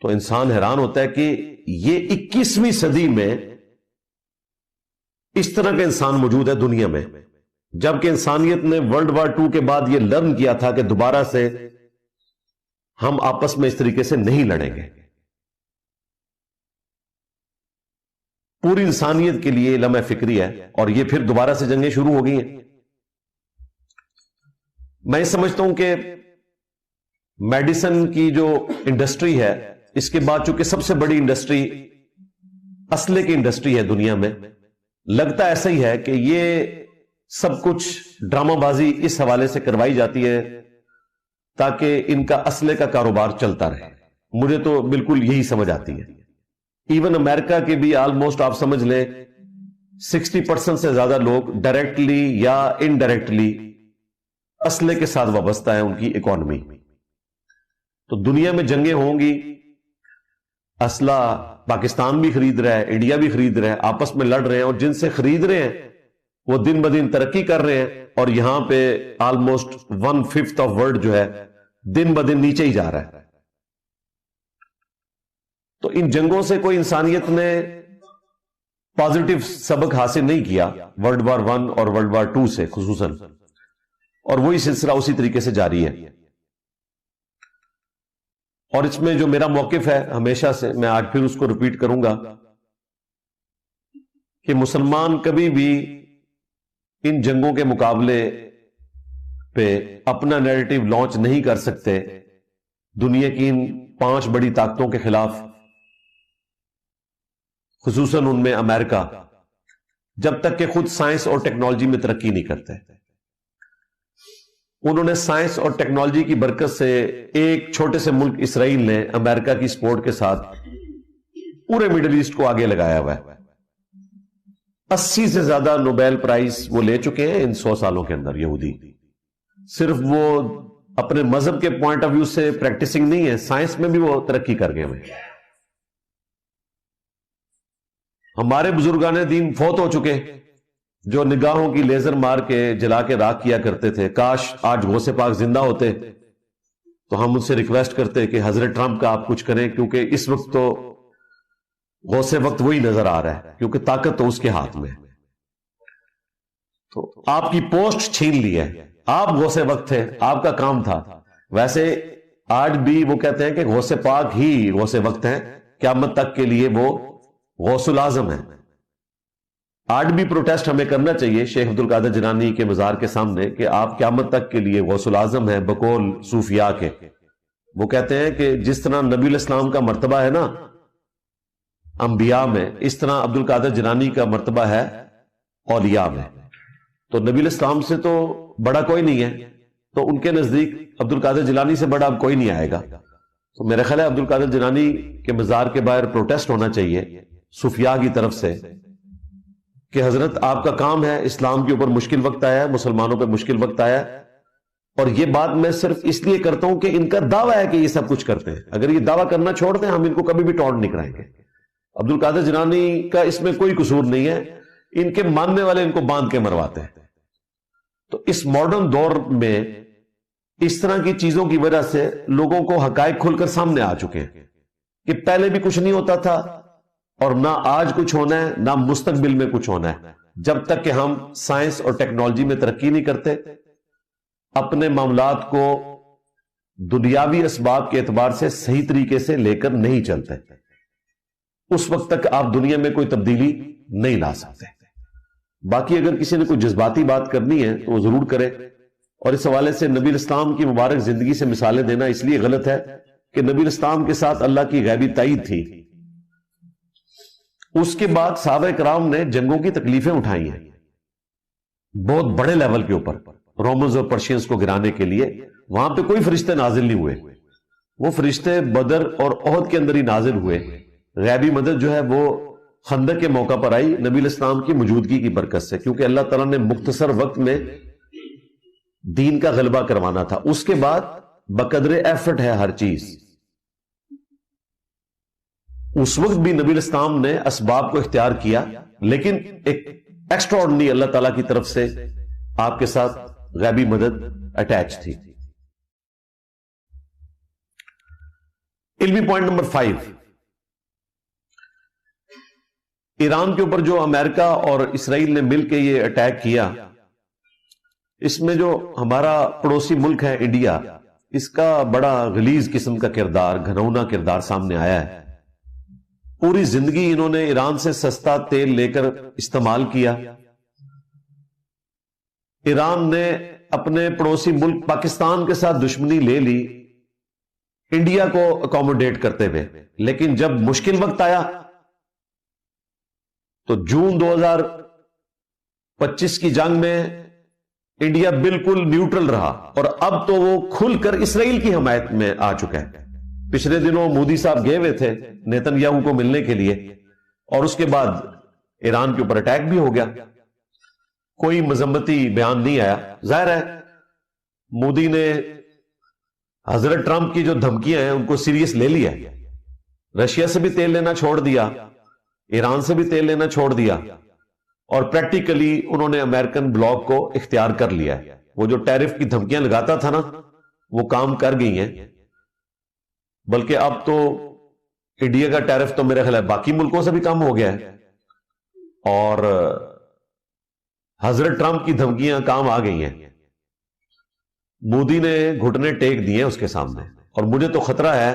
تو انسان حیران ہوتا ہے کہ یہ 21ویں صدی میں اس طرح کا انسان موجود ہے دنیا میں، جبکہ انسانیت نے ورلڈ وار 2 کے بعد یہ لرن کیا تھا کہ دوبارہ سے ہم آپس میں اس طریقے سے نہیں لڑیں گے۔ پوری انسانیت کے لیے لمحہ فکری ہے، اور یہ پھر دوبارہ سے جنگیں شروع ہو گئی ہیں۔ میں سمجھتا ہوں کہ میڈیسن کی جو انڈسٹری ہے، اس کے بعد چونکہ سب سے بڑی انڈسٹری اسلحے کی انڈسٹری ہے دنیا میں، لگتا ایسا ہی ہے کہ یہ سب کچھ ڈرامہ بازی اس حوالے سے کروائی جاتی ہے تاکہ ان کا اسلحے کا کاروبار چلتا رہے۔ مجھے تو بالکل یہی سمجھ آتی ہے۔ ایون امریکہ کے بھی آلموسٹ آپ سمجھ لیں 60% سے زیادہ لوگ ڈائریکٹلی یا انڈائریکٹلی اسلحے کے ساتھ وابستہ ہے ان کی اکانومی۔ تو دنیا میں جنگیں ہوں گی، اسلحہ پاکستان بھی خرید رہا ہے، انڈیا بھی خرید رہا ہے، آپس میں لڑ رہے ہیں، اور جن سے خرید رہے ہیں وہ دن بدن ترقی کر رہے ہیں، اور یہاں پہ آلموسٹ 1/5 آف ورلڈ جو ہے دن بدن نیچے ہی جا رہا ہے۔ تو ان جنگوں سے کوئی انسانیت نے پازیٹو سبق حاصل نہیں کیا، ورلڈ وار 1 اور ورلڈ وار 2 سے خصوصاً، اور وہی سلسلہ اسی طریقے سے جاری ہے۔ اور اس میں جو میرا موقف ہے ہمیشہ سے، میں آج پھر اس کو ریپیٹ کروں گا کہ مسلمان کبھی بھی ان جنگوں کے مقابلے پہ اپنا نیریٹو لانچ نہیں کر سکتے دنیا کی ان 5 بڑی طاقتوں کے خلاف، خصوصاً ان میں امریکہ، جب تک کہ خود سائنس اور ٹیکنالوجی میں ترقی نہیں کرتے۔ انہوں نے سائنس اور ٹیکنالوجی کی برکت سے ایک چھوٹے سے ملک اسرائیل نے امریکہ کی سپورٹ کے ساتھ پورے مڈل ایسٹ کو آگے لگایا ہوا ہے۔ 80 سے زیادہ نوبیل پرائز وہ لے چکے ہیں ان 100 سالوں کے اندر یہودی۔ صرف وہ اپنے مذہب کے پوائنٹ آف ویو سے پریکٹسنگ نہیں ہے، سائنس میں بھی وہ ترقی کر گئے ہیں۔ ہمارے بزرگان دین فوت ہو چکے جو نگاہوں کی لیزر مار کے جلا کے راکھ کیا کرتے تھے۔ کاش آج غوث پاک زندہ ہوتے تو ہم ان سے ریکویسٹ کرتے کہ حضرت ٹرمپ کا آپ کچھ کریں، کیونکہ اس وقت تو غوث وقت وہی نظر آ رہا ہے، کیونکہ طاقت تو اس کے ہاتھ میں۔ تو آپ کی پوسٹ چھین لی ہے، آپ غوث وقت تھے، آپ کا کام تھا۔ ویسے آج بھی وہ کہتے ہیں کہ غوث پاک ہی غوث وقت ہیں، قیامت تک کے لیے وہ غوث العظم ہے۔ آج بھی پروٹیسٹ ہمیں کرنا چاہیے شیخ عبد القادر جیلانی کے مزار کے سامنے کہ آپ قیامت تک کے لیے غوث العظم ہیں بقول صوفیاء کے۔ وہ کہتے ہیں کہ جس طرح نبی الاسلام کا مرتبہ ہے نا انبیاء میں، اس طرح عبد القادر جیلانی کا مرتبہ ہے اولیاء میں۔ تو نبی الاسلام سے تو بڑا کوئی نہیں ہے، تو ان کے نزدیک عبد القادر جیلانی سے بڑا اب کوئی نہیں آئے گا۔ تو میرا خیال ہے عبد القادر جیلانی کے مزار کے باہر پروٹیسٹ ہونا چاہیے صوفیاء کی طرف سے کہ حضرت آپ کا کام ہے، اسلام کے اوپر مشکل وقت آیا ہے، مسلمانوں پہ مشکل وقت آیا ہے، اور یہ بات میں صرف اس لیے کرتا ہوں کہ ان کا دعویٰ ہے کہ یہ سب کچھ کرتے ہیں۔ اگر یہ دعویٰ کرنا چھوڑ دیں ہم ان کو کبھی بھی ٹونٹ نہیں کرائیں گے۔ عبد القادر جیلانی کا اس میں کوئی قصور نہیں ہے، ان کے ماننے والے ان کو باندھ کے مرواتے ہیں۔ تو اس ماڈرن دور میں اس طرح کی چیزوں کی وجہ سے لوگوں کو حقائق کھل کر سامنے آ چکے ہیں کہ پہلے بھی کچھ نہیں ہوتا تھا، اور نہ آج کچھ ہونا ہے نہ مستقبل میں کچھ ہونا ہے، جب تک کہ ہم سائنس اور ٹیکنالوجی میں ترقی نہیں کرتے، اپنے معاملات کو دنیاوی اسباب کے اعتبار سے صحیح طریقے سے لے کر نہیں چلتے، اس وقت تک آپ دنیا میں کوئی تبدیلی نہیں لا سکتے۔ باقی اگر کسی نے کوئی جذباتی بات کرنی ہے تو وہ ضرور کرے، اور اس حوالے سے نبی الاسلام کی مبارک زندگی سے مثالیں دینا اس لیے غلط ہے کہ نبی الاسلام کے ساتھ اللہ کی غیبی تائید تھی۔ اس کے بعد صحابہ کرام نے جنگوں کی تکلیفیں اٹھائی ہیں بہت بڑے لیول کے اوپر، رومنز اور پرشینز کو گرانے کے لیے۔ وہاں پہ کوئی فرشتے نازل نہیں ہوئے، وہ فرشتے بدر اور احد کے اندر ہی نازل ہوئے۔ غیبی مدد جو ہے وہ خندق کے موقع پر آئی نبی الاسلام کی موجودگی کی برکت سے، کیونکہ اللہ تعالیٰ نے مختصر وقت میں دین کا غلبہ کروانا تھا۔ اس کے بعد بقدر ایفرٹ ہے ہر چیز۔ اس وقت بھی نبی الاسلام نے اسباب کو اختیار کیا، لیکن ایک ایکسٹرا آرڈنری اللہ تعالیٰ کی طرف سے آپ کے ساتھ غیبی مدد اٹیچ تھی۔ علمی پوائنٹ نمبر 5، ایران کے اوپر جو امریکہ اور اسرائیل نے مل کے یہ اٹیک کیا، اس میں جو ہمارا پڑوسی ملک ہے انڈیا، اس کا بڑا غلیظ قسم کا کردار، گھنونا کردار سامنے آیا ہے۔ پوری زندگی انہوں نے ایران سے سستا تیل لے کر استعمال کیا۔ ایران نے اپنے پڑوسی ملک پاکستان کے ساتھ دشمنی لے لی انڈیا کو اکوموڈیٹ کرتے ہوئے، لیکن جب مشکل وقت آیا تو جون 2025 کی جنگ میں انڈیا بالکل نیوٹرل رہا، اور اب تو وہ کھل کر اسرائیل کی حمایت میں آ چکا ہے۔ پچھلے دنوں مودی صاحب گئے ہوئے تھے نیتن یاہو کو ملنے کے لیے، اور اس کے بعد ایران کے اوپر اٹیک بھی ہو گیا، کوئی مذمتی بیان نہیں آیا۔ ظاہر ہے مودی نے حضرت ٹرمپ کی جو دھمکیاں ہیں ان کو سیریس لے لیا، رشیا سے بھی تیل لینا چھوڑ دیا، ایران سے بھی تیل لینا چھوڑ دیا، اور پریکٹیکلی انہوں نے امریکن بلاک کو اختیار کر لیا ہے۔ وہ جو ٹیرف کی دھمکیاں لگاتا تھا نا، وہ کام کر گئی ہیں، بلکہ اب تو انڈیا کا ٹیرف تو میرے خیال ہے باقی ملکوں سے بھی کم ہو گیا ہے، اور حضرت ٹرمپ کی دھمکیاں کام آ گئی ہیں۔ مودی نے گھٹنے ٹیک دیے اس کے سامنے، اور مجھے تو خطرہ ہے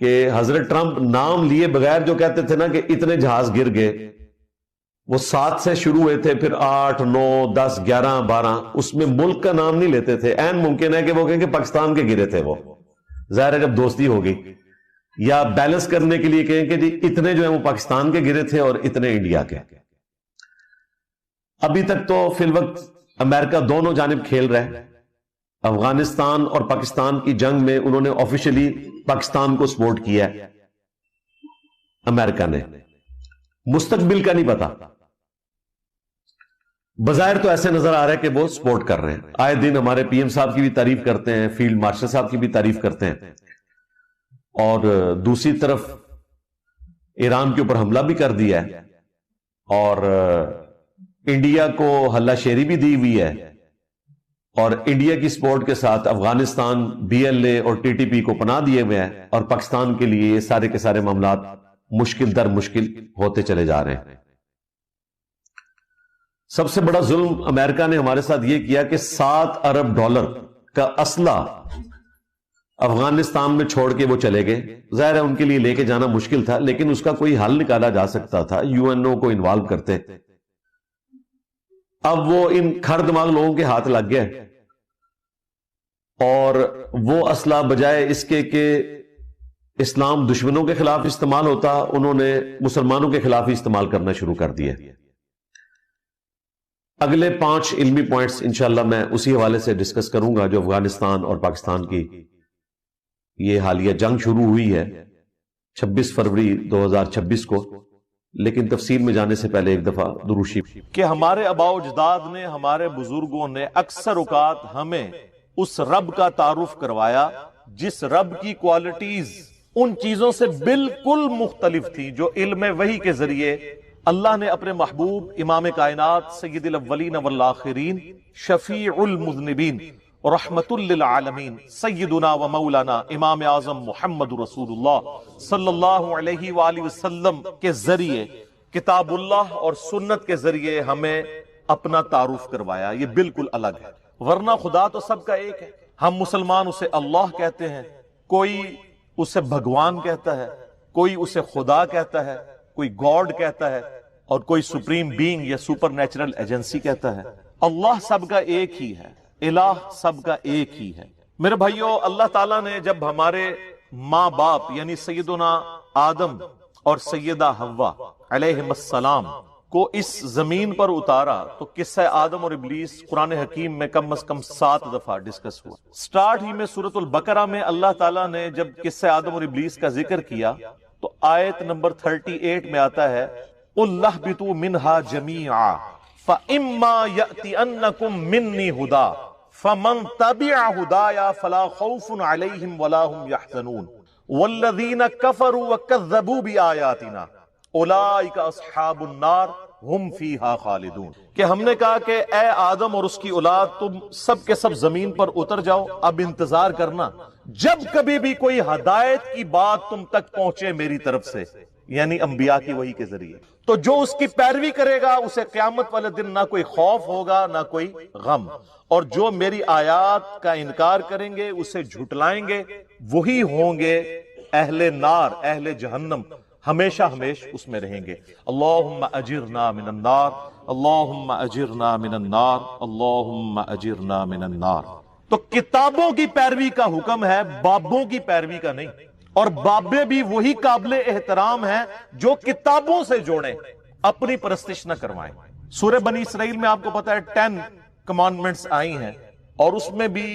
کہ حضرت ٹرمپ نام لیے بغیر جو کہتے تھے نا کہ اتنے جہاز گر گئے، وہ 7 سے شروع ہوئے تھے، پھر 8 9 10 11 12، اس میں ملک کا نام نہیں لیتے تھے۔ این ممکن ہے کہ وہ کہیں کہ پاکستان کے گرے تھے، وہ ظاہر ہے جب دوستی ہو گئی، یا بیلنس کرنے کے لیے کہیں کہ جی اتنے جو ہیں وہ پاکستان کے گرے تھے اور اتنے انڈیا کے۔ ابھی تک تو فی الوقت امریکہ دونوں جانب کھیل رہے، افغانستان اور پاکستان کی جنگ میں انہوں نے آفیشلی پاکستان کو سپورٹ کیا ہے امریکہ نے، مستقبل کا نہیں پتا، بظاہر تو ایسے نظر آ رہا ہے کہ وہ سپورٹ کر رہے ہیں۔ آئے دن ہمارے پی ایم صاحب کی بھی تعریف کرتے ہیں، فیلڈ مارشل صاحب کی بھی تعریف کرتے ہیں، اور دوسری طرف ایران کے اوپر حملہ بھی کر دیا ہے، اور انڈیا کو ہلہ شیری بھی دی ہوئی ہے، اور انڈیا کی سپورٹ کے ساتھ افغانستان BLA اور TTP کو پناہ دیے ہوئے ہیں، اور پاکستان کے لیے یہ سارے کے سارے معاملات مشکل در مشکل ہوتے چلے جا رہے ہیں۔ سب سے بڑا ظلم امریکہ نے ہمارے ساتھ یہ کیا کہ $7 ارب کا اسلحہ افغانستان میں چھوڑ کے وہ چلے گئے۔ ظاہر ہے ان کے لیے لے کے جانا مشکل تھا، لیکن اس کا کوئی حل نکالا جا سکتا تھا، UNO کو انوالو کرتے۔ اب وہ ان کھر دماغ لوگوں کے ہاتھ لگ گئے، اور وہ اسلحہ بجائے اس کے کہ اسلام دشمنوں کے خلاف استعمال ہوتا، انہوں نے مسلمانوں کے خلاف ہی استعمال کرنا شروع کر دیا۔ اگلے 5 علمی پوائنٹس انشاءاللہ میں اسی حوالے سے ڈسکس کروں گا، جو افغانستان اور پاکستان کی یہ حالیہ جنگ شروع ہوئی ہے 26 فروری 2026 کو، لیکن تفصیل میں جانے سے پہلے ایک دفعہ درود شریف کہ ہمارے آباء و اجداد نے، ہمارے بزرگوں نے اکثر اوقات ہمیں اس رب کا تعارف کروایا جس رب کی کوالٹیز ان چیزوں سے بالکل مختلف تھی جو علم وحی کے ذریعے اللہ نے اپنے محبوب امام کائنات سید الاولین والآخرین شفیع المذنبین رحمت للعالمین سیدنا و مولانا امام اعظم محمد رسول اللہ صلی اللہ علیہ وآلہ وسلم کے ذریعے، کتاب اللہ اور سنت کے ذریعے ہمیں اپنا تعارف کروایا۔ یہ بالکل الگ ہے، ورنہ خدا تو سب کا ایک ہے۔ ہم مسلمان اسے اللہ کہتے ہیں، کوئی اسے بھگوان کہتا ہے، کوئی اسے خدا کہتا ہے، کوئی گاڈ کہتا ہے، اور کوئی سپریم بینگ یا سپر نیچرل ایجنسی کہتا ہے۔ اللہ سب کا ایک ہی ہے، الہ سب کا ایک ہی ہے۔ میرے بھائیو، اللہ تعالیٰ نے جب ہمارے ماں باپ یعنی سیدنا آدم اور سیدہ حوا علیہم السلام کو اس زمین پر اتارا تو قصہ آدم اور ابلیس قرآن حکیم میں کم از کم 7 دفعہ ڈسکس ہوا۔ سٹارٹ ہی میں سورۃ البقرہ میں اللہ تعالیٰ نے جب قصہ آدم اور ابلیس کا ذکر کیا تو آیت نمبر 38 میں آتا ہے قُلْ اهْبِطُوا مِنْهَا جَمِيعًا فَإِمَّا يَأْتِيَنَّكُم مِّنِّي هُدًى فَمَن تَبِعَ هُدَايَ فَلَا خَوْفٌ عَلَيْهِمْ وَلَا هُمْ يَحْزَنُونَ وَالَّذِينَ كَفَرُوا وَكَذَّبُوا بِآيَاتِنَا أُولَئِكَ أَصْحَابُ النَّارِ ہم فیہا خالدون، کہ ہم نے کہا کہ اے آدم اور اس کی اولاد تم سب کے سب زمین پر اتر جاؤ، اب انتظار کرنا جب کبھی بھی کوئی ہدایت کی بات تم تک پہنچے میری طرف سے، یعنی انبیاء کی وحی کے ذریعے، تو جو اس کی پیروی کرے گا اسے قیامت والے دن نہ کوئی خوف ہوگا نہ کوئی غم، اور جو میری آیات کا انکار کریں گے اسے جھٹلائیں گے وہی ہوں گے اہل نار، اہل جہنم، ہمیشہ ہمیش اس میں رہیں گے۔ اللہم اجرنا من النار، اللہم اجرنا من النار، اللہم اجرنا من النار۔ تو کتابوں کی پیروی کا حکم ہے، بابوں کی پیروی کا نہیں، اور بابے بھی وہی قابل احترام ہیں جو کتابوں سے جوڑیں، اپنی پرستش نہ کروائیں۔ سورہ بنی اسرائیل میں آپ کو پتا ہے 10 کمانڈمنٹس آئی ہیں، اور اس میں بھی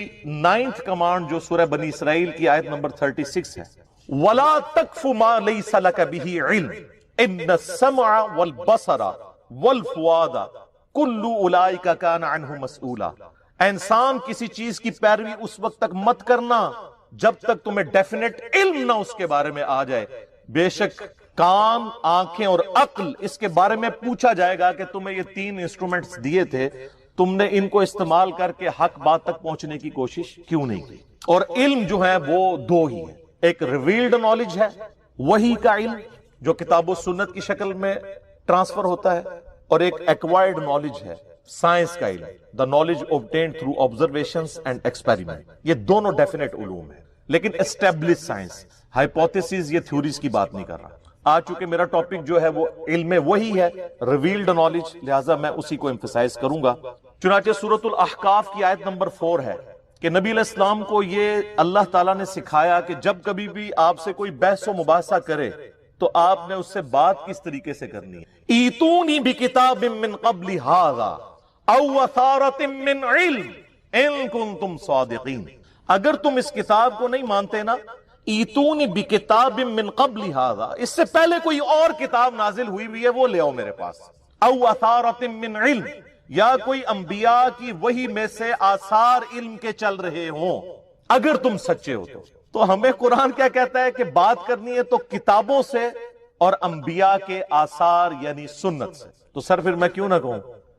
9th کمانڈ جو سورہ بنی اسرائیل کی آیت نمبر 36 ہے، وَلَا تَقْفُ مَا لَيْسَ لَكَ بِهِ عِلْمٍ إِنَّ السَّمْعَ وَالْبَصَرَ وَالْفُؤَادَ كُلُّ أُولَئِكَ كَانَ عَنْهُ مَسْئُولًا۔ انسان کسی چیز کی پیروی اس وقت تک مت کرنا جب تک تمہیں ڈیفینیٹ علم نہ اس کے بارے میں آ جائے، بے شک کان، آنکھیں اور عقل اس کے بارے میں پوچھا جائے گا کہ تمہیں یہ 3 انسٹرومنٹس دیے تھے، تم نے ان کو استعمال کر کے حق بات تک پہنچنے کی کوشش کیوں نہیں کی؟ اور علم جو ہے وہ 2 ہی ہے، ایک ریویلڈ نالج ہے، وحی کا علم جو کتاب و سنت کی شکل میں ٹرانسفر ہوتا ہے، اور ایک ایکوائرڈ نالج ہے، سائنس کا علم، the knowledge obtained through observations and experiment۔ یہ دونوں ڈیفینیٹ علوم ہیں، لیکن established science، hypothesis یہ تھیوریز کی بات نہیں کر رہا۔ آج چونکہ میرا ٹاپک جو ہے وہ علم وحی ہے، ریویلڈ نالج، لہٰذا میں اسی کو ایمفسائز کروں گا۔ چنانچہ سورۃ الاحقاف کی آیت نمبر 4 ہے کہ نبی علیہ السلام کو یہ اللہ تعالیٰ نے سکھایا کہ جب کبھی بھی آپ سے کوئی بحث و مباحثہ کرے تو آپ نے اس سے بات کس طریقے سے کرنی ہے۔ ایتونی بکتاب من قبل ھذا او وثارۃ من علم ان کنتم صادقین۔ اگر تم اس کتاب کو نہیں مانتے نا، ایتونی بکتاب من قبل ھذا، اس سے پہلے کوئی اور کتاب نازل ہوئی ہے وہ لے آؤ میرے پاس، او وثارۃ من علم، یا کوئی انبیاء کی وحی میں سے آثار علم کے چل رہے ہوں، اگر تم سچے ہو تو ہمیں قرآن کیا کہتا ہے کہ بات کرنی ہے تو کتابوں سے اور انبیاء کے آثار یعنی سنت سے۔ تو سر پھر میں کیوں نہ کہوں،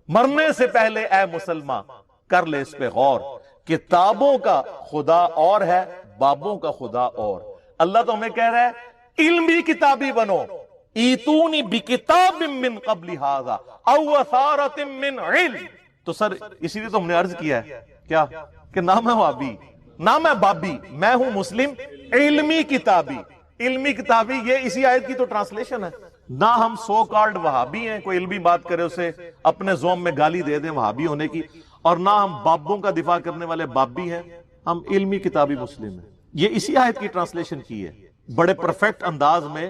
مرنے سے پہلے اے مسلمان کر لے اس پہ غور، کتابوں کا خدا اور ہے، بابوں کا خدا اور۔ اللہ تو ہمیں کہہ رہا ہے علمی کتابی بنو، ایتونی بکتاب من قبل ھذا او وثارۃ من علم۔ تو سر اسی لیے تو ہم نے عرض کیا ہے کیا کہ نام ہے وہابی، نام ہے بابی، میں ہوں مسلم علمی کتابی۔ علمی کتابی یہ اسی آیت کی تو ٹرانسلیشن ہے۔ نہ ہم سو کالڈ وہابی ہیں، کوئی علمی بات کرے اسے اپنے زوم میں گالی دے دیں وہابی ہونے کی، اور نہ ہم بابوں کا دفاع کرنے والے بابی ہیں، ہم علمی کتابی مسلم ہیں۔ یہ اسی آیت کی ٹرانسلیشن کی ہے، بڑے پرفیکٹ انداز میں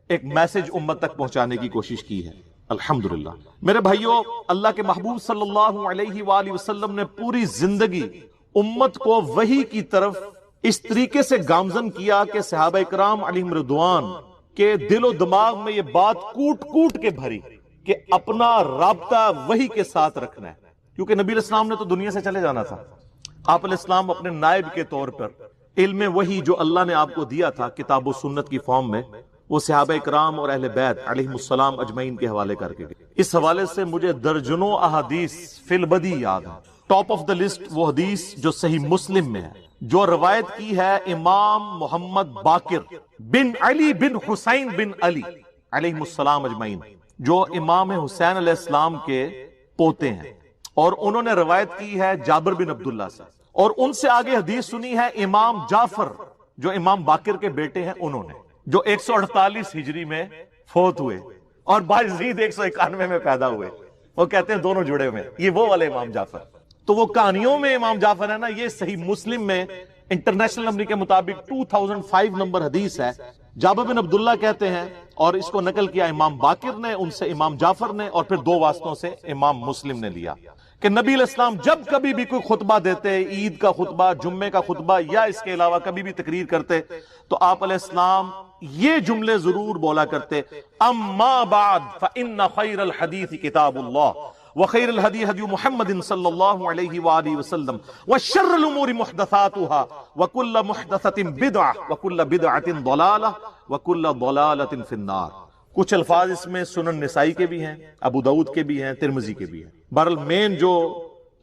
ایک میسج امت تک پہنچانے کی کوشش کی ہے، الحمدللہ۔ میرے بھائیوں، اللہ کے محبوب صلی اللہ علیہ وآلہ وسلم نے پوری زندگی امت کو وحی کی طرف اس طریقے سے گامزن کیا کہ صحابہ اکرام علیہم رضوان کے دل و دماغ میں یہ بات کوٹ کوٹ کے بھری کہ اپنا رابطہ وحی کے ساتھ رکھنا ہے، کیونکہ نبی علیہ السلام نے تو دنیا سے چلے جانا تھا۔ آپ علیہ السلام اپنے نائب کے طور پر علم وحی جو اللہ نے آپ کو دیا تھا کتاب و سنت کی فارم میں، وہ صحابہ اکرام اور اہل بیت علیہم السلام اجمعین کے حوالے کر کے گئے۔ اس حوالے سے مجھے درجنوں احادیث فی البدی یاد ہیں۔ ٹاپ آف دا لسٹ وہ حدیث جو صحیح مسلم میں ہے، جو روایت کی ہے امام محمد باقر بن علی بن حسین بن علی علیہ السلام اجمعین، جو امام حسین علیہ السلام کے پوتے ہیں، اور انہوں نے روایت کی ہے جابر بن عبداللہ سے، اور ان سے آگے حدیث سنی ہے امام جعفر جو امام باقر کے بیٹے ہیں، انہوں نے، جو 148 ہجری میں فوت ہوئے اور باجزید 191 میں پیدا ہوئے۔ وہ کہتے ہیں دونوں جڑے ہوئے، یہ وہ والے امام جعفر۔ تو وہ کہانیوں میں امام جعفر ہے نا، یہ صحیح مسلم میں انٹرنیشنل نمبر کے مطابق 2005 نمبر حدیث ہے۔ جابر بن عبداللہ کہتے ہیں، اور اس کو نقل کیا امام باقر نے، ان سے امام جعفر نے، اور پھر 2 واسطوں سے امام مسلم نے لیا، کہ نبی علیہ السلام جب کبھی بھی کوئی خطبہ دیتے، عید کا خطبہ، جمعے کا خطبہ، یا اس کے علاوہ کبھی بھی تقریر کرتے، تو آپ علیہ السلام یہ جملے ضرور بولا کرتے، اما بعد فإن خیر الحدیث کتاب اللہ وخیر الہدی ہدی محمد صلی اللہ علیہ وآلہ وسلم وشر الامور محدثاتها وکل محدثۃ بدعہ وکل بدعۃ ضلالہ وکل ضلالۃ فی النار۔ کچھ الفاظ اس میں سنن نسائی کے بھی ہیں، ابو داؤد کے بھی ہیں، ترمذی کے بھی ہیں۔ بہرحال مین جو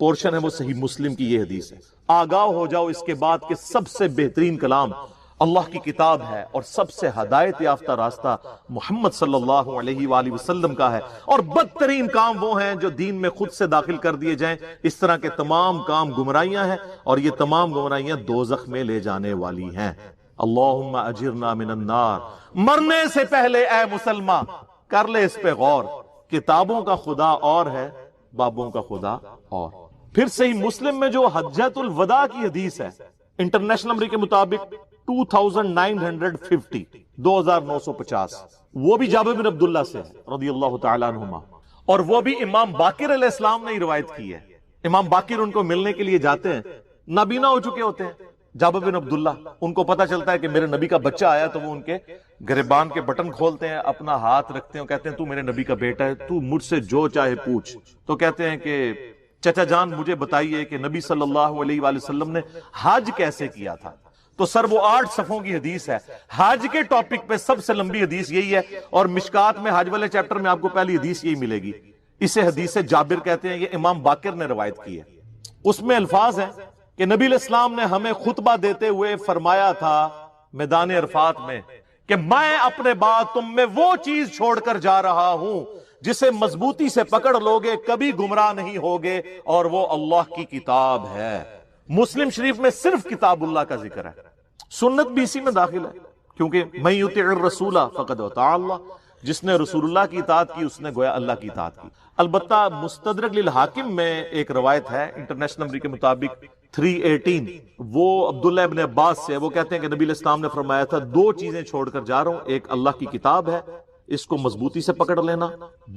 پورشن ہے وہ صحیح مسلم کی یہ حدیث ہے۔ آگاہ ہو جاؤ اس کے بعد کہ سب سے بہترین کلام اللہ کی کتاب ہے اور سب سے ہدایت یافتہ راستہ محمد صلی اللہ علیہ وآلہ وسلم کا ہے، اور بدترین کام وہ ہیں جو دین میں خود سے داخل کر دیے جائیں۔ اس طرح کے تمام کام گمراہیاں ہیں، اور یہ تمام گمراہیاں دوزخ میں لے جانے والی ہیں۔ اللہم اجرنا من النار۔ مرنے سے پہلے اے مسلمان کر لے اس پہ غور، کتابوں کا خدا اور ہے، بابوں کا خدا اور۔ پھر صحیح مسلم میں جو حجۃ الوداع کی حدیث ہے، انٹرنیشنل نمبر کے مطابق 2950، وہ بھی جابر بن عبداللہ سے ہے رضی اللہ تعالیٰ عنہما، اور وہ بھی امام باقر علیہ السلام نے روایت کی ہے۔ امام باقر ان کو ملنے کے لیے جاتے ہیں، نابینا ہو چکے ہوتے ہیں جابر بن عبداللہ، ان کو پتا چلتا ہے کہ میرے نبی کا بچہ آیا، تو وہ ان کے گریبان کے بٹن کھولتے ہیں، اپنا ہاتھ رکھتے ہیں، کہتے ہیں تو میرے نبی کا بیٹا ہے، تو مجھ سے جو چاہے پوچھ۔ تو کہتے ہیں کہ چچا جان مجھے بتائیے کہ نبی صلی اللہ علیہ وآلہ وسلم نے حج کیسے کیا تھا؟ تو سر وہ 8 صفحوں کی حدیث ہے، حج کے ٹاپک پہ سب سے لمبی حدیث یہی ہے، اور مشکات میں حج والے چیپٹر میں آپ کو پہلی حدیث یہی ملے گی۔ اسے حدیث جابر کہتے ہیں، یہ امام باقر نے روایت کی ہے۔ اس میں الفاظ ہیں کہ نبی علیہ السلام نے ہمیں خطبہ دیتے ہوئے فرمایا تھا میدان عرفات میں کہ میں اپنے بعد تم میں وہ چیز چھوڑ کر جا رہا ہوں جسے مضبوطی سے پکڑ لوگے کبھی گمراہ نہیں ہوگے، اور وہ اللہ کی کتاب ہے۔ مسلم شریف میں صرف کتاب اللہ کا ذکر ہے، سنت بھی اسی میں داخل ہے، کیونکہ من یطع الرسول فقد اطاع اللہ، جس نے رسول اللہ کی اطاعت کی اس نے گویا اللہ کی اطاعت کی۔ البتہ مستدرک للحاکم میں ایک روایت ہے انٹرنیشنل نمبر کے مطابق 318، وہ عبداللہ ابن عباس سے، وہ کہتے ہیں کہ نبی علیہ السلام نے فرمایا تھا 2 چیزیں چھوڑ کر جا رہا ہوں، ایک اللہ کی کتاب ہے، اس کو مضبوطی سے پکڑ لینا،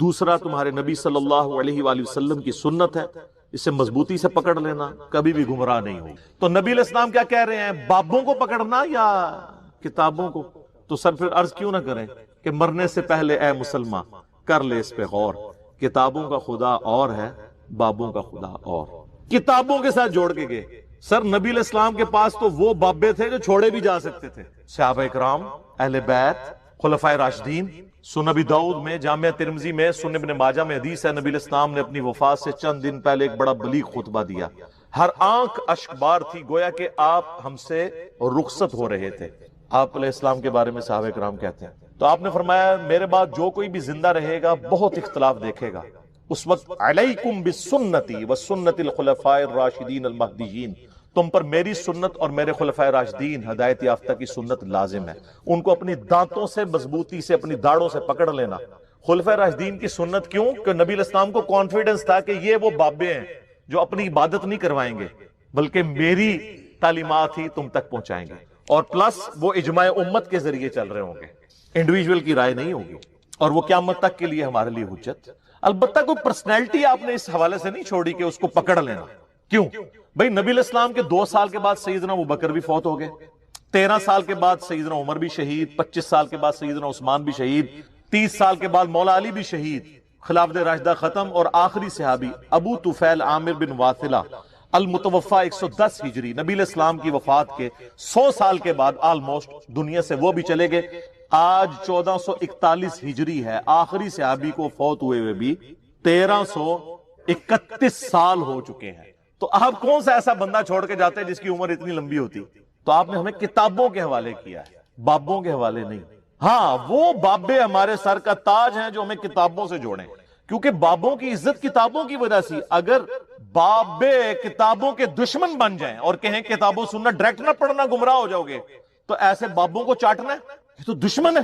دوسرا تمہارے نبی صلی اللہ علیہ وآلہ وسلم کی سنت ہے، اسے مضبوطی سے پکڑ لینا، کبھی بھی گمراہ نہیں ہو۔ تو نبی علیہ السلام کیا کہہ رہے ہیں، بابوں کو پکڑنا یا کتابوں کو؟ تو سر پھر عرض کیوں نہ کریں کہ مرنے سے پہلے اے مسلمان کر لے اس پہ غور، کتابوں کا خدا اور ہے، بابوں کا خدا اور۔ کتابوں کے ساتھ جوڑ کے گئے، سر نبی علیہ السلام کے پاس تو وہ بابے تھے جو چھوڑے بھی جا سکتے تھے، صحابہ اکرام، اہل بیت، خلفائے راشدین۔ سنن ابی داؤد میں، جامعہ ترمذی میں، سنن ابن ماجہ میں حدیث ہے، نبی علیہ السلام نے اپنی وفات سے چند دن پہلے ایک بڑا بلیغ خطبہ دیا، ہر آنکھ اشک بار تھی، گویا کہ آپ ہم سے رخصت ہو رہے تھے۔ آپ علیہ السلام کے بارے میں صحابہ کرام کہتے ہیں، تو آپ نے فرمایا میرے بعد جو کوئی بھی زندہ رہے گا بہت اختلاف دیکھے گا، اس وقت علیکم بسنتی وسنت الخلفاء الراشدین المہدیین، تم پر میری سنت اور میرے خلفائے راشدین ہدایت یافتہ کی سنت لازم ہے، ان کو اپنی دانتوں سے مضبوطی سے، اپنی داڑوں سے پکڑ لینا۔ خلفائے راشدین کی سنت کیوں؟ کہ نبی علیہ السلام کو کانفیڈنس تھا کہ یہ وہ بابے ہیں جو اپنی عبادت نہیں کروائیں گے بلکہ میری تعلیمات ہی تم تک پہنچائیں گے، اور پلس وہ اجماع امت کے ذریعے چل رہے ہوں گے، انڈیویجول کی رائے نہیں ہوگی، اور وہ قیامت تک کے لیے ہمارے لیے حجت۔ البتہ کوئی پرسنالٹی آپ نے اس حوالے سے نہیں چھوڑی کہ اس کو پکڑ لینا۔ کیوں؟ بھئی نبی علیہ السلام کے 2 سال کے بعد سیدنا ابوبکر بھی فوت ہو گئے، 13 سال کے بعد سیدنا عمر بھی شہید، 25 سال کے بعد سیدنا عثمان بھی شہید، 30 سال کے بعد مولا علی بھی شہید، خلافت راشدہ ختم، اور آخری صحابی ابو طفیل عامر بن واثلہ المتوفا 110 ہجری، نبی علیہ السلام کی وفات کے 100 سال کے بعد آلموسٹ دنیا سے وہ بھی چلے گئے۔ آج 1441 ہجری ہے، آخری صحابی کو فوت ہوئے ہوئے بھی 1331 سال ہو چکے ہیں۔ تو آپ کون سا ایسا بندہ چھوڑ کے جاتے ہیں جس کی عمر اتنی لمبی ہوتی؟ تو آپ نے ہمیں کتابوں کے حوالے کیا ہے، بابوں کے حوالے نہیں۔ ہاں وہ بابے ہمارے سر کا تاج ہیں جو ہمیں کتابوں سے جوڑیں، کیونکہ بابوں کی عزت کتابوں کی وجہ سے۔ اگر بابے کتابوں کے دشمن بن جائیں اور کہیں کتابوں سننا ڈائریکٹ نہ پڑھنا گمراہ ہو جاؤ گے، تو ایسے بابوں کو چاٹنا ہے، یہ تو دشمن ہے۔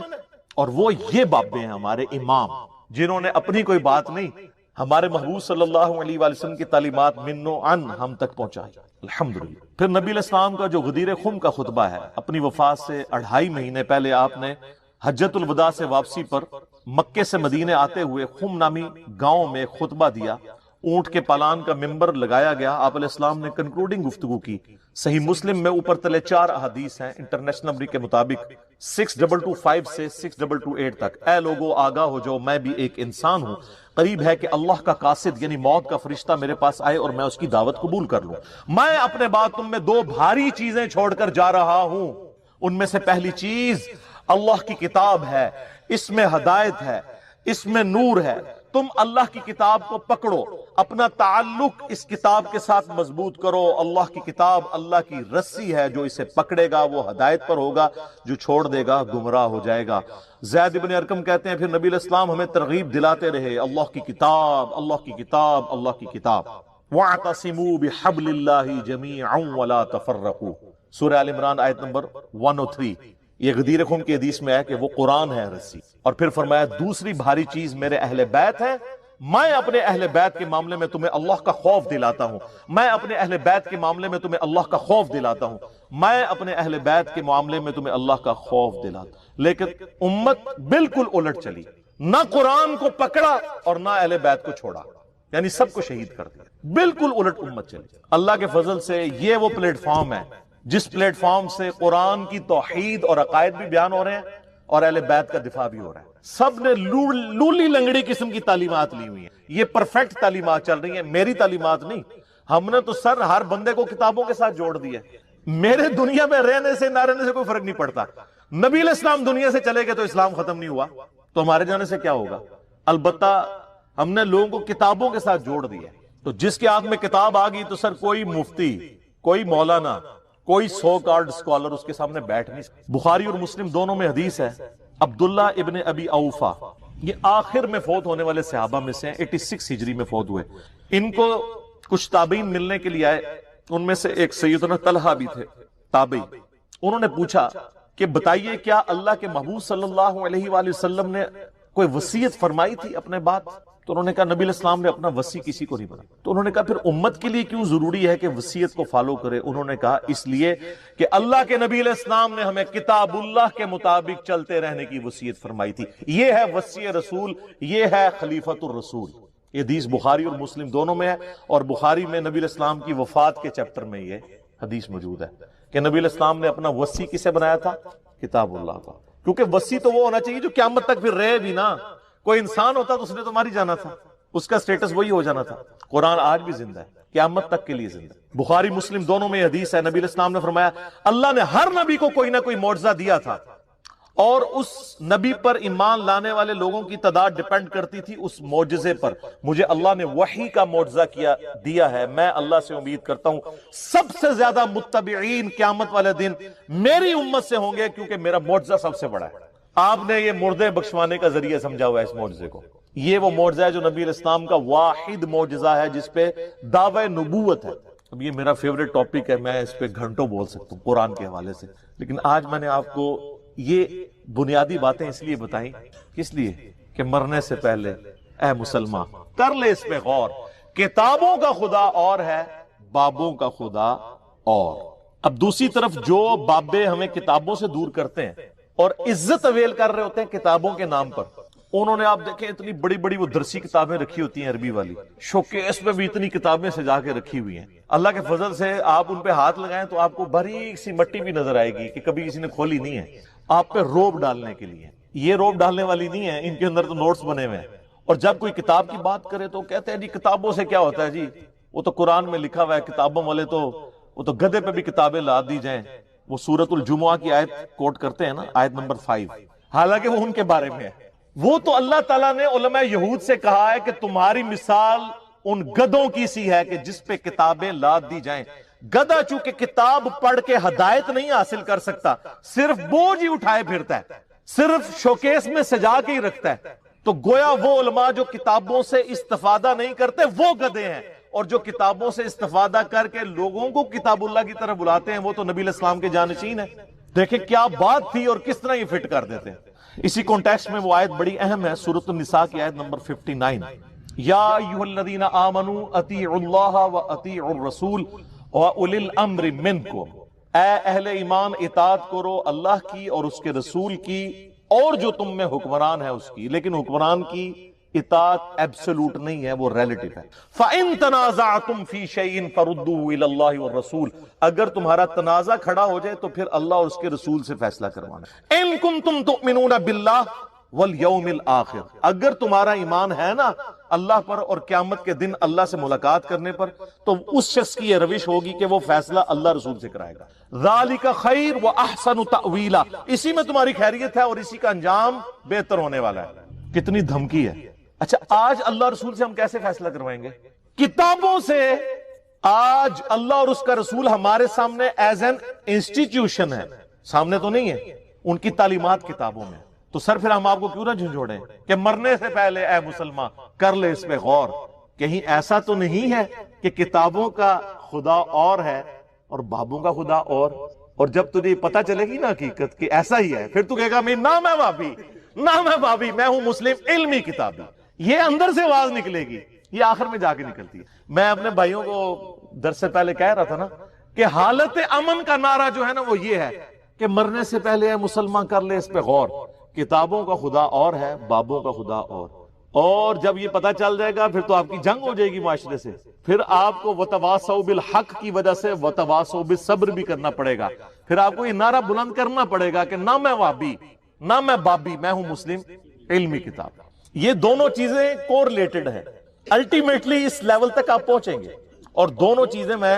اور وہ یہ بابے ہیں ہمارے امام، جنہوں نے اپنی کوئی بات نہیں، ہمارے محبوب صلی اللہ علیہ وآلہ وسلم کی تعلیمات من و عن ہم تک پہنچائی، الحمدللہ۔ پھر نبی علیہ السلام کا جو غدیر خم کا خطبہ ہے، اپنی وفات سے 2.5 مہینے پہلے آپ نے حجۃ الوداع سے واپسی پر مکے سے مدینے آتے ہوئے خم نامی گاؤں میں خطبہ دیا، اونٹ کے پالان کا ممبر لگایا گیا، آپ علیہ السلام نے کنکلوڈنگ گفتگو کی۔ صحیح مسلم میں اوپر تلے 4 احادیث ہیں انٹرنیشنل نمبر کے مطابق 6225 سے 6228 تک۔ اے لوگو آگاہ ہو جاؤ، میں بھی ایک انسان ہوں، قریب ہے کہ اللہ کا قاصد یعنی موت کا فرشتہ میرے پاس آئے اور میں اس کی دعوت قبول کر لوں۔ میں اپنے بعد تم میں 2 بھاری چیزیں چھوڑ کر جا رہا ہوں، ان میں سے پہلی چیز اللہ کی کتاب ہے، اس میں ہدایت ہے، اس میں نور ہے، تم اللہ کی کتاب کو پکڑو، اپنا تعلق اس کتاب کے ساتھ مضبوط کرو۔ اللہ کی کتاب اللہ کی رسی ہے، جو اسے پکڑے گا وہ ہدایت پر ہوگا، جو چھوڑ دے گا گمراہ ہو جائے گا۔ زید بن ارقم کہتے ہیں پھر نبی علیہ السلام ہمیں ترغیب دلاتے رہے، اللہ کی کتاب، اللہ کی کتاب، اللہ کی کتاب۔ وَاعْتَصِمُوا بِحَبْلِ اللَّهِ جَمِيعًا وَلَا تَفَرَّقُوا، سورہ آل عمران آیت نمبر 103۔ یہ غدیر خم کی حدیث میں ہے کہ وہ قرآن ہے رسی، اور پھر فرمایا دوسری بھاری چیز میرے اہل بیت ہے، میں اپنے اہل بیت کے معاملے میں تمہیں اللہ کا خوف دلاتا ہوں، میں اپنے اہل بیت کے معاملے میں تمہیں اللہ کا خوف دلاتا ہوں، میں اپنے اہل بیت کے معاملے میں تمہیں اللہ کا خوف دلاتا ہوں۔ لیکن امت بالکل الٹ چلی، نہ قرآن کو پکڑا اور نہ اہل بیت کو چھوڑا، یعنی سب کو شہید کر دیا، بالکل الٹ امت چلی۔ اللہ کے فضل سے یہ وہ پلیٹ فارم ہے جس پلیٹ فارم سے قرآن کی توحید اور عقائد بھی بیان ہو رہے ہیں اور اہل بیت کا دفاع بھی ہو رہا ہے۔ سب نے لولی لنگڑی قسم کی تعلیمات لی ہوئی ہیں، یہ پرفیکٹ تعلیمات چل رہی ہیں، میری تعلیمات نہیں۔ ہم نے تو سر ہر بندے کو کتابوں کے ساتھ جوڑ دیا، میرے دنیا میں رہنے سے نہ رہنے سے کوئی فرق نہیں پڑتا۔ نبی علیہ السلام دنیا سے چلے گئے تو اسلام ختم نہیں ہوا، تو ہمارے جانے سے کیا ہوگا؟ البتہ ہم نے لوگوں کو کتابوں کے ساتھ جوڑ دیا، تو جس کے ہاتھ میں کتاب آ گئی تو سر کوئی مفتی، کوئی مولانا، کوئی سو کارڈ اسکالر اس کے سامنے بیٹھ نہیں سکتا۔ بخاری اور مسلم دونوں میں حدیث ہے، عبداللہ ابن ابی اوفا، یہ آخر میں فوت ہونے والے صحابہ میں سے 86 ہجری میں فوت ہوئے۔ ان کو کچھ تابعین ملنے کے لیے آئے، ان میں سے ایک سیدنا طلحہ بھی تھے تابعی۔ انہوں نے پوچھا کہ بتائیے کیا اللہ کے محبوب صلی اللہ علیہ وآلہ وسلم نے کوئی وصیت فرمائی تھی اپنے بعد؟ تو انہوں نے کہا نبی علیہ السلام نے اپنا وصی کسی کو نہیں بنایا۔ تو انہوں نے کہا پھر امت کے لیے کیوں ضروری ہے کہ وصیت کو فالو کرے؟ انہوں نے کہا اس لیے کہ اللہ کے نبی علیہ السلام نے ہمیں کتاب اللہ کے مطابق چلتے رہنے کی وصیت فرمائی تھی۔ یہ ہے وصی رسول، یہ ہے خلیفۃ الرسول۔ یہ حدیث بخاری اور مسلم دونوں میں ہے، اور بخاری میں نبی علیہ السلام کی وفات کے چیپٹر میں یہ حدیث موجود ہے کہ نبی علیہ السلام نے اپنا وصی کسے بنایا تھا؟ کتاب اللہ کا۔ کیونکہ وصی تو وہ ہونا چاہیے جو قیامت تک پھر رہے بھی نا۔ کوئی انسان ہوتا تو اس نے تو مار ہی جانا تھا، اس کا سٹیٹس وہی ہو جانا تھا۔ قرآن آج بھی زندہ ہے، قیامت تک کے لیے زندہ ہے۔ بخاری مسلم دونوں میں حدیث ہے، نبی علیہ السلام نے فرمایا اللہ نے ہر نبی کو کوئی نہ کوئی معجزہ دیا تھا، اور اس نبی پر ایمان لانے والے لوگوں کی تعداد ڈیپینڈ کرتی تھی اس معجزے پر۔ مجھے اللہ نے وحی کا معجزہ دیا ہے، میں اللہ سے امید کرتا ہوں سب سے زیادہ متبعین قیامت والے دن میری امت سے ہوں گے، کیونکہ میرا معجزہ سب سے بڑا ہے۔ آپ نے یہ مردے بخشوانے کا ذریعہ سمجھا ہوا ہے اس معجزے کو۔ یہ وہ معجزہ ہے جو نبی علیہ السلام کا واحد معجزہ ہے جس پہ دعوی نبوت ہے۔ اب یہ میرا فیوریٹ ٹاپک ہے، میں اس پہ گھنٹوں بول سکتا ہوں قرآن کے حوالے سے، لیکن آج میں نے آپ کو یہ بنیادی باتیں اس لیے بتائیں، کس لیے کہ مرنے سے پہلے اے مسلمان کر لے اس پہ غور، کتابوں کا خدا اور ہے، بابوں کا خدا اور۔ اب دوسری طرف جو بابے ہمیں کتابوں سے دور کرتے ہیں اور عزت اویل کر رہے ہوتے ہیں کتابوں کے نام پر، انہوں نے آپ دیکھیں اتنی بڑی بڑی وہ درسی کتابیں رکھی ہوتی ہیں عربی والی، شوکیس میں بھی اتنی کتابیں سجا کے رکھی ہوئی ہیں۔ اللہ کے فضل سے آپ ان پہ ہاتھ لگائیں تو آپ کو باریک سی مٹی بھی نظر آئے گی کہ کبھی کسی نے کھولی نہیں ہے، آپ پہ روب ڈالنے کے لیے۔ یہ روب ڈالنے والی نہیں ہے، ان کے اندر تو نوٹس بنے ہوئے ہیں۔ اور جب کوئی کتاب کی بات کرے تو کہتے ہیں جی کتابوں سے کیا ہوتا ہے، جی وہ تو قرآن میں لکھا ہوا ہے، کتابوں والے تو وہ تو گدھے پہ بھی کتابیں لا دی جائیں۔ وہ سورۃ الجمعہ کی آیت کوٹ کرتے ہیں نا، آیت نمبر 5، حالانکہ وہ ان کے بارے میں ہے۔ وہ تو اللہ تعالیٰ نے علماء یہود سے کہا ہے کہ تمہاری مثال ان گدھوں کی سی ہے کہ جس پہ کتابیں لاد دی جائیں۔ گدھا چونکہ کتاب پڑھ کے ہدایت نہیں حاصل کر سکتا، صرف بوجھ ہی اٹھائے پھرتا ہے، صرف شوکیس میں سجا کے ہی رکھتا ہے، تو گویا وہ علماء جو کتابوں سے استفادہ نہیں کرتے وہ گدھے ہیں، اور جو کتابوں سے استفادہ کر کے لوگوں کو کتاب اللہ کی طرف بلاتے ہیں وہ تو نبی علیہ السلام کے جانشین ہیں۔ دیکھیں کیا بات تھی اور کس طرح یہ فٹ کر دیتے ہیں۔ اسی کانٹیکسٹ میں وہ آیت بڑی اہم ہے، سورۃ النساء کی آیت نمبر 59، یا ایھا الذین آمنوا اطیعوا اللہ واطیعوا الرسول واولی الامر منکم، اے اہل ایمان اطاعت کرو اللہ کی اور اس کے رسول کی، اور جو تم میں حکمران ہے اس کی، لیکن حکمران کی اطاعت ایبسولوٹ نہیں ہے، وہ ریلیٹو ہے۔ فَإِن تَنَازَعْتُمْ فِي شَيْءٍ فَرُدُّوهُ إِلَى اللَّهِ وَالرَّسُولِ، اگر تمہارا تنازع کھڑا ہو جائے تو پھر اللہ اور اس کے رسول سے فیصلہ کروانا۔ إِن كُنتُمْ تُؤْمِنُونَ بِاللَّهِ، والیوم الآخر، اگر تمہارا ایمان ہے نا اللہ پر اور قیامت کے دن اللہ سے ملاقات کرنے پر، تو اس شخص کی یہ روش ہوگی کہ وہ فیصلہ اللہ رسول سے کرائے گا۔ ذالک خیر واحسن تأویلا، اسی میں تمہاری خیریت ہے اور اسی کا انجام بہتر ہونے والا ہے۔ کتنی دھمکی ہے۔ اچھا آج اللہ رسول سے ہم کیسے فیصلہ کروائیں گے؟ کتابوں سے۔ آج اللہ اور اس کا رسول ہمارے سامنے ایز این انسٹیٹیوشن ہے، سامنے تو نہیں ہے، ان کی تعلیمات کتابوں میں۔ تو سر پھر ہم آپ کو کیوں نہ جھنجھوڑیں کہ مرنے سے پہلے اے مسلمان کر لے اس پہ غور۔ کہیں ایسا تو نہیں ہے کہ کتابوں کا خدا اور ہے اور بابوں کا خدا اور جب تجھے پتہ چلے گی نا حقیقت کہ ایسا ہی ہے، پھر تو کہے گا نہ میں بابی، نہ میں بابی، میں ہوں مسلم علمی کتابی۔ یہ اندر سے آواز نکلے گی، یہ آخر میں جا کے نکلتی ہے۔ میں اپنے بھائیوں کو درس سے پہلے کہہ رہا تھا نا کہ حالت امن کا نعرہ جو ہے نا وہ یہ ہے کہ مرنے سے پہلے اے مسلمان کر لے اس پہ غور۔ کتابوں کا خدا اور ہے، بابوں کا خدا اور جب یہ پتہ چل جائے گا پھر تو آپ کی جنگ ہو جائے گی معاشرے سے۔ پھر آپ کو وتواصوا بالحق کی وجہ سے وتواصوا بالصبر بھی کرنا پڑے گا۔ پھر آپ کو یہ نعرہ بلند کرنا پڑے گا کہ نہ میں وابی نہ میں بابی، میں ہوں مسلم علمی کتاب۔ یہ دونوں چیزیں کوریلیٹڈ ہیں، الٹیمیٹلی اس لیول تک آپ پہنچیں گے، اور دونوں چیزیں میں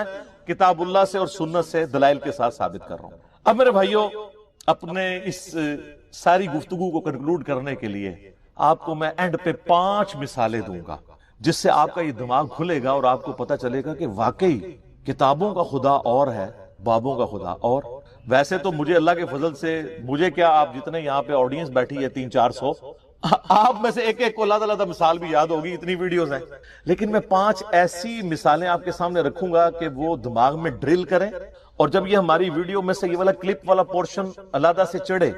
کتاب اللہ سے اور سنت سے دلائل کے ساتھ ثابت کر رہا ہوں۔ اب میرے بھائیوں، اپنے اس ساری گفتگو کو کنکلوڈ کرنے کے لیے آپ کو میں اینڈ پہ 5 مثالیں دوں گا جس سے آپ کا یہ دماغ کھلے گا اور آپ کو پتہ چلے گا کہ واقعی کتابوں کا خدا اور ہے، بابوں کا خدا اور۔ ویسے تو مجھے اللہ کے فضل سے، مجھے کیا آپ جتنے یہاں پہ آڈینس بیٹھی ہے 300-400، آپ میں سے ایک ایک کو اللہ مثال بھی یاد ہوگی، اتنی ویڈیوز ہیں، لیکن میں 5 ایسی مثالیں آپ کے سامنے رکھوں گا کہ وہ دماغ میں ڈرل کریں، اور جب یہ ہماری ویڈیو میں سے یہ والا کلپ والا پورشن علیحدہ سے چڑھے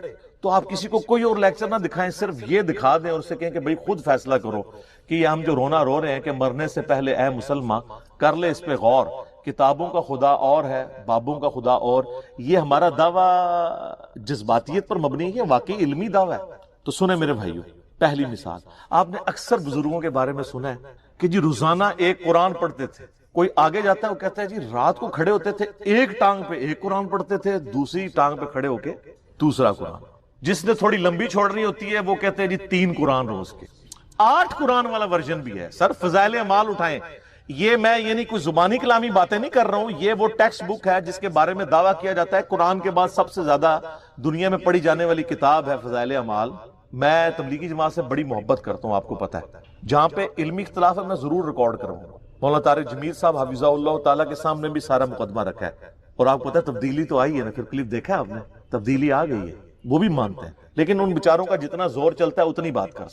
تو آپ کسی کو کوئی اور لیکچر نہ دکھائیں، صرف یہ دکھا دیں اور اسے کہیں کہ بھئی خود فیصلہ کرو کہ یہ ہم جو رونا رو رہے ہیں کہ مرنے سے پہلے اے مسلمان کر لے اس پہ غور، کتابوں کا خدا اور ہے، بابوں کا خدا اور۔ یہ ہمارا دعویٰ جذباتیت پر مبنی ہے، واقعی علمی دعویٰ ہے۔ تو سنیں میرے بھائیو، پہلی مثال، آپ نے اکثر بزرگوں کے بارے میں سنا ہے کہ جی روزانہ ایک قرآن پڑھتے تھے۔ کوئی آگے جاتا ہے وہ کہتا ہے جی رات کو کھڑے ہوتے تھے، ایک ٹانگ پہ ایک قرآن پڑھتے تھے، دوسری ٹانگ پہ کھڑے ہو کے دوسرا قرآن۔ جس نے تھوڑی لمبی چھوڑنی ہوتی ہے وہ کہتے ہیں جی 3 قرآن روز کے۔ 8 قرآن والا ورژن بھی ہے۔ سر فضائل اعمال اٹھائیں، یہ میں یعنی کوئی زبانی کلامی باتیں نہیں کر رہا ہوں، یہ وہ ٹیکسٹ بک ہے جس کے بارے میں دعویٰ کیا جاتا ہے قرآن کے بعد سب سے زیادہ دنیا میں پڑھی جانے والی کتاب ہے فضائل اعمال۔ میں تبلیغی جماعت سے بڑی محبت کرتا ہوں، آپ کو پتہ ہے، جہاں پہ علمی اختلاف ہے میں ضرور ریکارڈ کروں گا۔ مولانا طارق جمیل صاحب حفظہ اللہ تعالیٰ کے سامنے بھی سارا مقدمہ رکھا ہے، اور آپ کو پتہ ہے تبدیلی تو آئی ہے نا، پھر کلپ دیکھا آپ نے، تبدیلی آ گئی ہے، وہ بھی مانتے ہیں، لیکن ان بیچاروں کا جتنا زور چلتا ہے اتنی بات کر سکتے ہیں۔